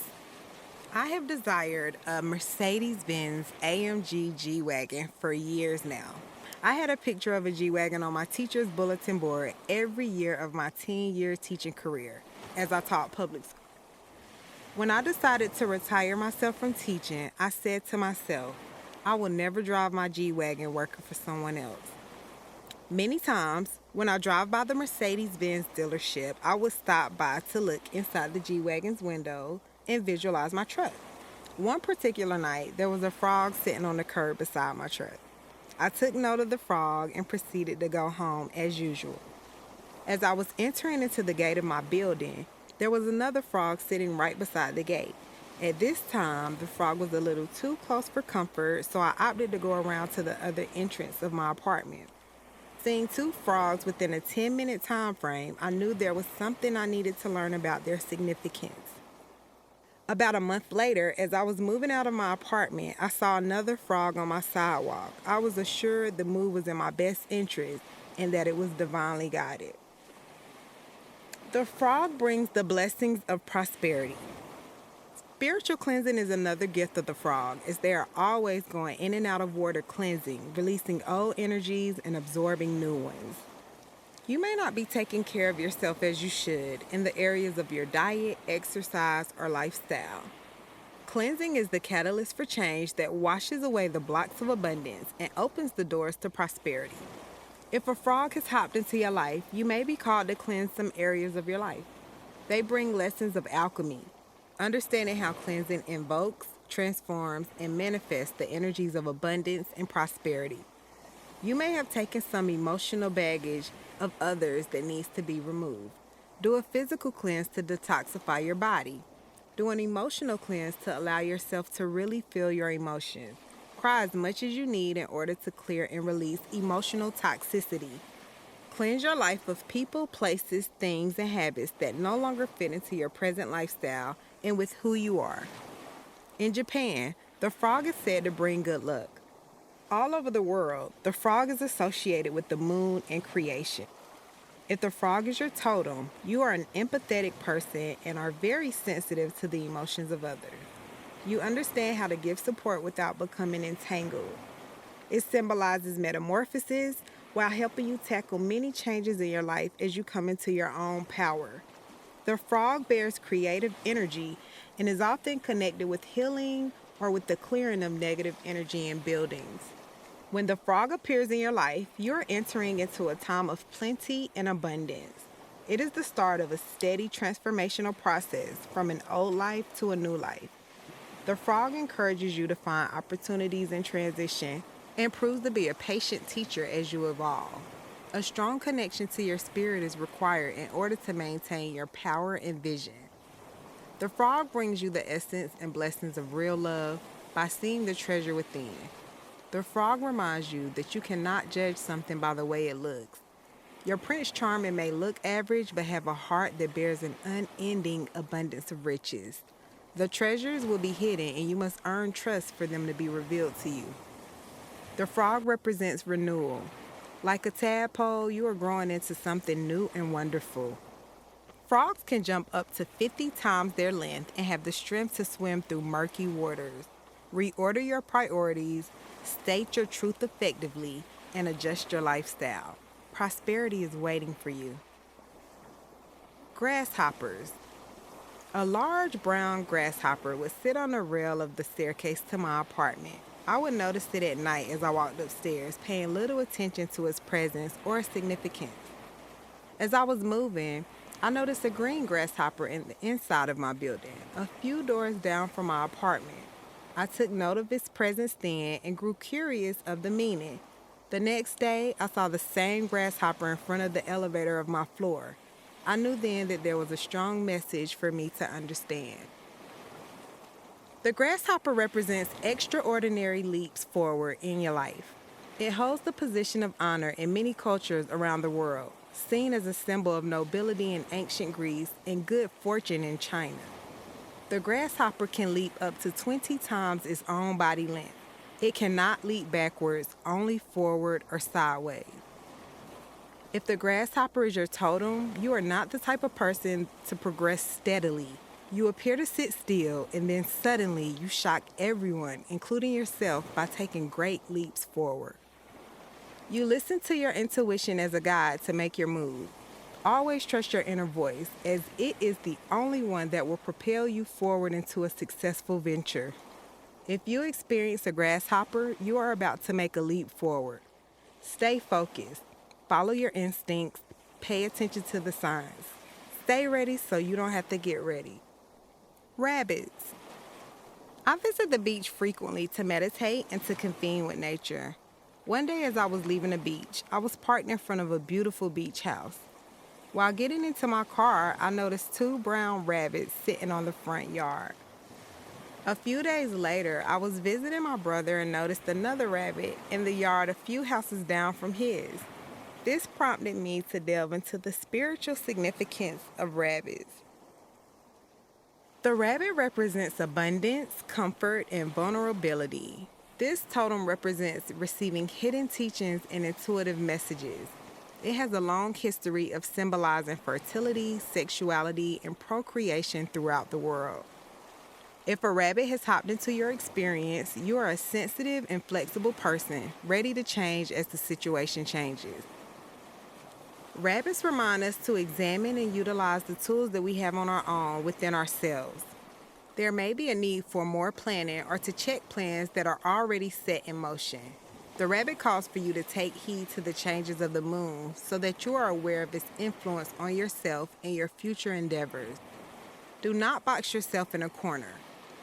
I have desired a Mercedes-Benz AMG G-Wagon for years now. I had a picture of a G-Wagon on my teacher's bulletin board every year of my 10-year teaching career as I taught public school. When I decided to retire myself from teaching, I said to myself, I will never drive my G-Wagon working for someone else. Many times, when I drive by the Mercedes-Benz dealership, I would stop by to look inside the G-Wagon's window and visualize my truck. One particular night, there was a frog sitting on the curb beside my truck. I took note of the frog and proceeded to go home as usual. As I was entering into the gate of my building, There was another frog sitting right beside the gate. At this time, the frog was a little too close for comfort, so I opted to go around to the other entrance of my apartment. Seeing two frogs within a 10-minute time frame, I knew there was something I needed to learn about their significance. About a month later, as I was moving out of my apartment, I saw another frog on my sidewalk. I was assured the move was in my best interest and that it was divinely guided. The frog brings the blessings of prosperity. Spiritual cleansing is another gift of the frog, as they are always going in and out of water cleansing, releasing old energies and absorbing new ones. You may not be taking care of yourself as you should in the areas of your diet, exercise, or lifestyle. Cleansing is the catalyst for change that washes away the blocks of abundance and opens the doors to prosperity. If a frog has hopped into your life, you may be called to cleanse some areas of your life. They bring lessons of alchemy, understanding how cleansing invokes, transforms, and manifests the energies of abundance and prosperity. You may have taken some emotional baggage of others that needs to be removed. Do a physical cleanse to detoxify your body. Do an emotional cleanse to allow yourself to really feel your emotions. Cry as much as you need in order to clear and release emotional toxicity. Cleanse your life of people, places, things, and habits that no longer fit into your present lifestyle and with who you are. In Japan, the frog is said to bring good luck. All over the world, the frog is associated with the moon and creation. If the frog is your totem, you are an empathetic person and are very sensitive to the emotions of others. You understand how to give support without becoming entangled. It symbolizes metamorphosis while helping you tackle many changes in your life as you come into your own power. The frog bears creative energy and is often connected with healing or with the clearing of negative energy in buildings. When the frog appears in your life, you're entering into a time of plenty and abundance. It is the start of a steady transformational process from an old life to a new life. The frog encourages you to find opportunities in transition and proves to be a patient teacher as you evolve. A strong connection to your spirit is required in order to maintain your power and vision. The frog brings you the essence and blessings of real love by seeing the treasure within. The frog reminds you that you cannot judge something by the way it looks. Your Prince Charming may look average but have a heart that bears an unending abundance of riches. The treasures will be hidden and you must earn trust for them to be revealed to you. The frog represents renewal. Like a tadpole, you are growing into something new and wonderful. Frogs can jump up to 50 times their length and have the strength to swim through murky waters. Reorder your priorities, state your truth effectively, and adjust your lifestyle. Prosperity is waiting for you. Grasshoppers. A large brown grasshopper would sit on the rail of the staircase to my apartment. I would notice it at night as I walked upstairs, paying little attention to its presence or significance. As I was moving, I noticed a green grasshopper in the inside of my building, a few doors down from my apartment. I took note of its presence then and grew curious of the meaning. The next day, I saw the same grasshopper in front of the elevator of my floor. I knew then that there was a strong message for me to understand. The grasshopper represents extraordinary leaps forward in your life. It holds the position of honor in many cultures around the world, seen as a symbol of nobility in ancient Greece and good fortune in China. The grasshopper can leap up to 20 times its own body length. It cannot leap backwards, only forward or sideways. If the grasshopper is your totem, you are not the type of person to progress steadily. You appear to sit still, and then suddenly you shock everyone, including yourself, by taking great leaps forward. You listen to your intuition as a guide to make your move. Always trust your inner voice, as it is the only one that will propel you forward into a successful venture. If you experience a grasshopper, you are about to make a leap forward. Stay focused. Follow your instincts. Pay attention to the signs. Stay ready so you don't have to get ready. Rabbits. I visit the beach frequently to meditate and to convene with nature. One day as I was leaving the beach, I was parked in front of a beautiful beach house. While getting into my car, I noticed 2 brown rabbits sitting on the front yard. A few days later, I was visiting my brother and noticed another rabbit in the yard a few houses down from his. This prompted me to delve into the spiritual significance of rabbits. The rabbit represents abundance, comfort, and vulnerability. This totem represents receiving hidden teachings and intuitive messages. It has a long history of symbolizing fertility, sexuality, and procreation throughout the world. If a rabbit has hopped into your experience, you are a sensitive and flexible person, ready to change as the situation changes. Rabbits remind us to examine and utilize the tools that we have on our own within ourselves. There may be a need for more planning or to check plans that are already set in motion. The rabbit calls for you to take heed to the changes of the moon so that you are aware of its influence on yourself and your future endeavors. Do not box yourself in a corner.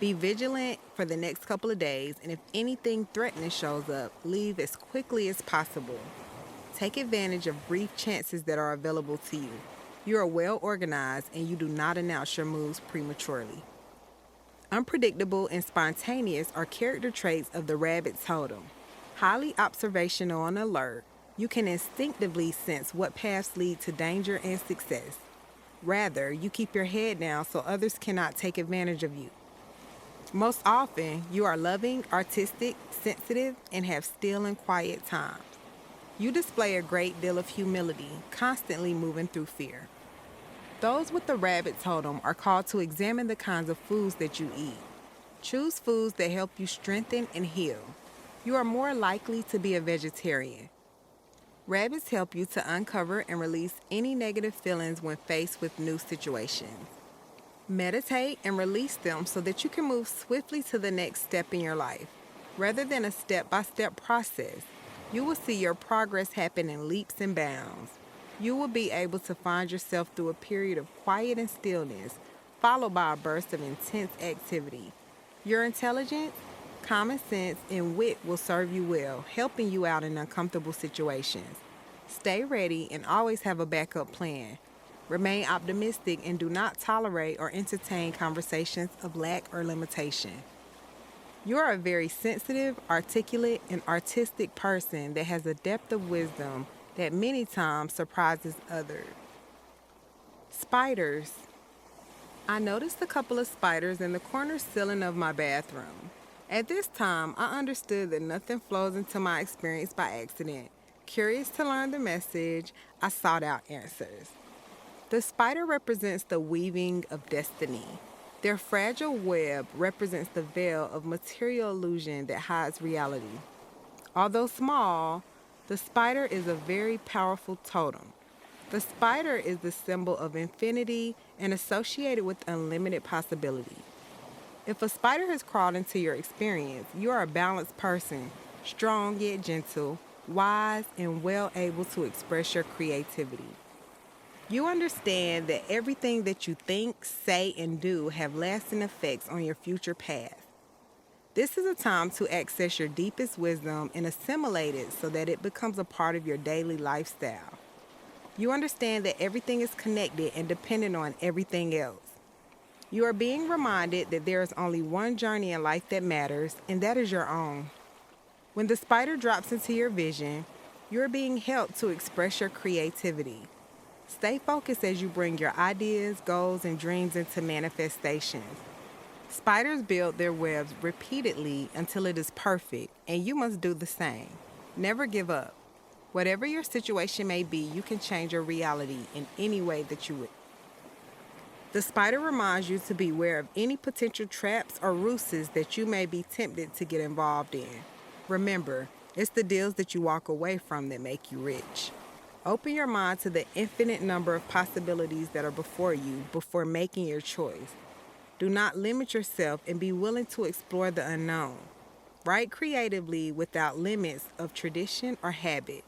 Be vigilant for the next couple of days, and if anything threatening shows up, leave as quickly as possible. Take advantage of brief chances that are available to you. You are well organized and you do not announce your moves prematurely. Unpredictable and spontaneous are character traits of the rabbit totem. Highly observational and alert, you can instinctively sense what paths lead to danger and success. Rather, you keep your head down so others cannot take advantage of you. Most often, you are loving, artistic, sensitive, and have still and quiet times. You display a great deal of humility, constantly moving through fear. Those with the rabbit totem are called to examine the kinds of foods that you eat. Choose foods that help you strengthen and heal. You are more likely to be a vegetarian. Rabbits help you to uncover and release any negative feelings when faced with new situations. Meditate and release them so that you can move swiftly to the next step in your life. Rather than a step-by-step process, you will see your progress happen in leaps and bounds. You will be able to find yourself through a period of quiet and stillness, followed by a burst of intense activity. Your intelligence, common sense, and wit will serve you well, helping you out in uncomfortable situations. Stay ready and always have a backup plan. Remain optimistic and do not tolerate or entertain conversations of lack or limitation. You are a very sensitive, articulate, and artistic person that has a depth of wisdom that many times surprises others. Spiders. I noticed a couple of spiders in the corner ceiling of my bathroom. At this time, I understood that nothing flows into my experience by accident. Curious to learn the message, I sought out answers. The spider represents the weaving of destiny. Their fragile web represents the veil of material illusion that hides reality. Although small, the spider is a very powerful totem. The spider is the symbol of infinity and associated with unlimited possibility. If a spider has crawled into your experience, you are a balanced person, strong yet gentle, wise and well able to express your creativity. You understand that everything that you think, say, and do have lasting effects on your future path. This is a time to access your deepest wisdom and assimilate it so that it becomes a part of your daily lifestyle. You understand that everything is connected and dependent on everything else. You are being reminded that there is only one journey in life that matters, and that is your own. When the spider drops into your vision, you are being helped to express your creativity. Stay focused as you bring your ideas, goals, and dreams into manifestation. Spiders build their webs repeatedly until it is perfect, and you must do the same. Never give up. Whatever your situation may be, you can change your reality in any way that you wish. The spider reminds you to beware of any potential traps or ruses that you may be tempted to get involved in. Remember, it's the deals that you walk away from that make you rich. Open your mind to the infinite number of possibilities that are before you before making your choice. Do not limit yourself and be willing to explore the unknown. Write creatively without limits of tradition or habit.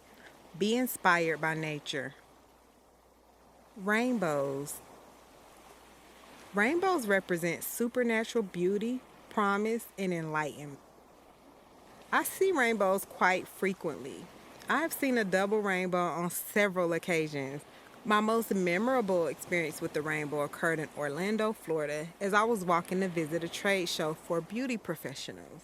Be inspired by nature. Rainbows. Rainbows represent supernatural beauty, promise, and enlightenment. I see rainbows quite frequently. I have seen a double rainbow on several occasions. My most memorable experience with the rainbow occurred in Orlando, Florida, as I was walking to visit a trade show for beauty professionals.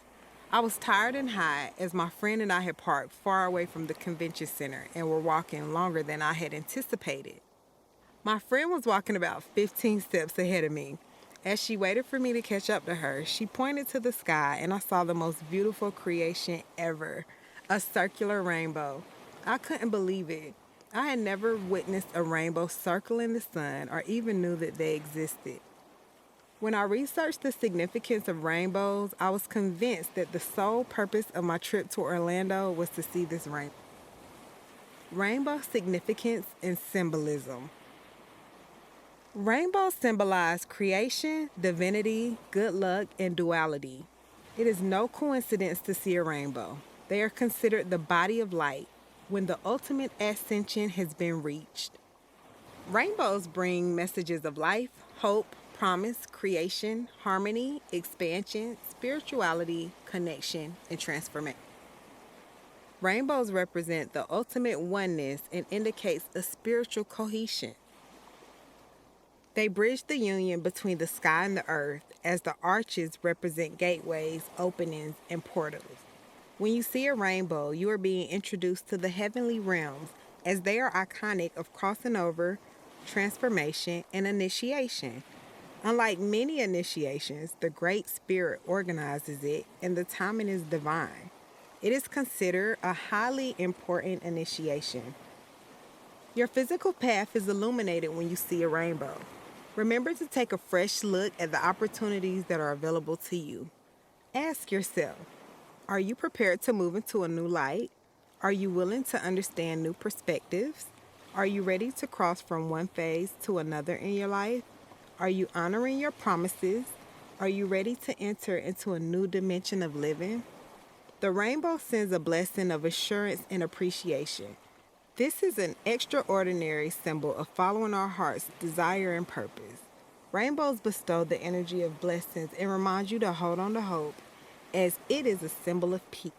I was tired and hot as my friend and I had parked far away from the convention center and were walking longer than I had anticipated. My friend was walking about 15 steps ahead of me. As she waited for me to catch up to her, she pointed to the sky and I saw the most beautiful creation ever, a circular rainbow. I couldn't believe it. I had never witnessed a rainbow circling the sun or even knew that they existed. When I researched the significance of rainbows, I was convinced that the sole purpose of my trip to Orlando was to see this rainbow. Rainbow significance and symbolism. Rainbows symbolize creation, divinity, good luck, and duality. It is no coincidence to see a rainbow. They are considered the body of light when the ultimate ascension has been reached. Rainbows bring messages of life, hope, promise, creation, harmony, expansion, spirituality, connection, and transformation. Rainbows represent the ultimate oneness and indicates a spiritual cohesion. They bridge the union between the sky and the earth as the arches represent gateways, openings, and portals. When you see a rainbow, you are being introduced to the heavenly realms as they are iconic of crossing over, transformation, and initiation. Unlike many initiations, the Great Spirit organizes it and the timing is divine. It is considered a highly important initiation. Your physical path is illuminated when you see a rainbow. Remember to take a fresh look at the opportunities that are available to you. Ask yourself, are you prepared to move into a new light? Are you willing to understand new perspectives? Are you ready to cross from one phase to another in your life? Are you honoring your promises? Are you ready to enter into a new dimension of living? The rainbow sends a blessing of assurance and appreciation. This is an extraordinary symbol of following our heart's desire and purpose. Rainbows bestow the energy of blessings and remind you to hold on to hope, as it is a symbol of peace.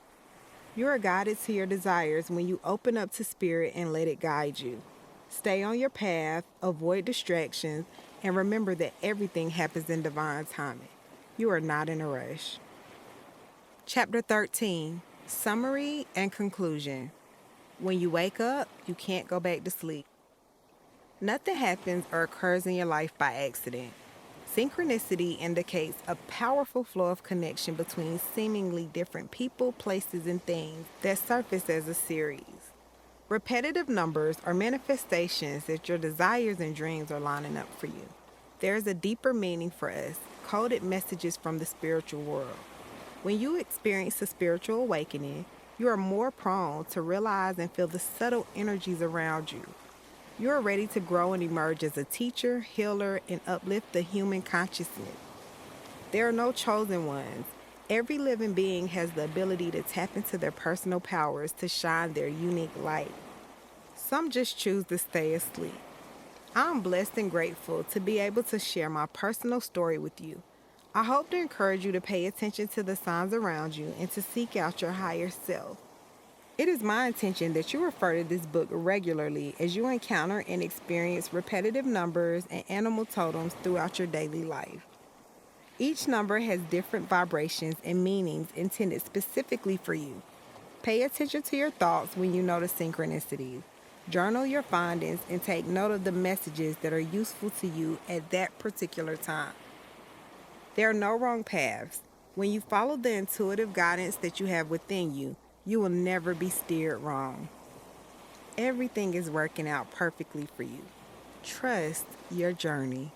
You are guided to your desires when you open up to spirit and let it guide you. Stay on your path, avoid distractions, and remember that everything happens in divine timing. You are not in a rush. Chapter 13, Summary and Conclusion. When you wake up, you can't go back to sleep. Nothing happens or occurs in your life by accident. Synchronicity indicates a powerful flow of connection between seemingly different people, places, and things that surface as a series. Repetitive numbers are manifestations that your desires and dreams are lining up for you. There is a deeper meaning for us, coded messages from the spiritual world. When you experience a spiritual awakening, you are more prone to realize and feel the subtle energies around you. You are ready to grow and emerge as a teacher, healer, and uplift the human consciousness. There are no chosen ones. Every living being has the ability to tap into their personal powers to shine their unique light. Some just choose to stay asleep. I'm blessed and grateful to be able to share my personal story with you. I hope to encourage you to pay attention to the signs around you and to seek out your higher self. It is my intention that you refer to this book regularly as you encounter and experience repetitive numbers and animal totems throughout your daily life. Each number has different vibrations and meanings intended specifically for you. Pay attention to your thoughts when you notice synchronicities. Journal your findings and take note of the messages that are useful to you at that particular time. There are no wrong paths. When you follow the intuitive guidance that you have within you, you will never be steered wrong. Everything is working out perfectly for you. Trust your journey.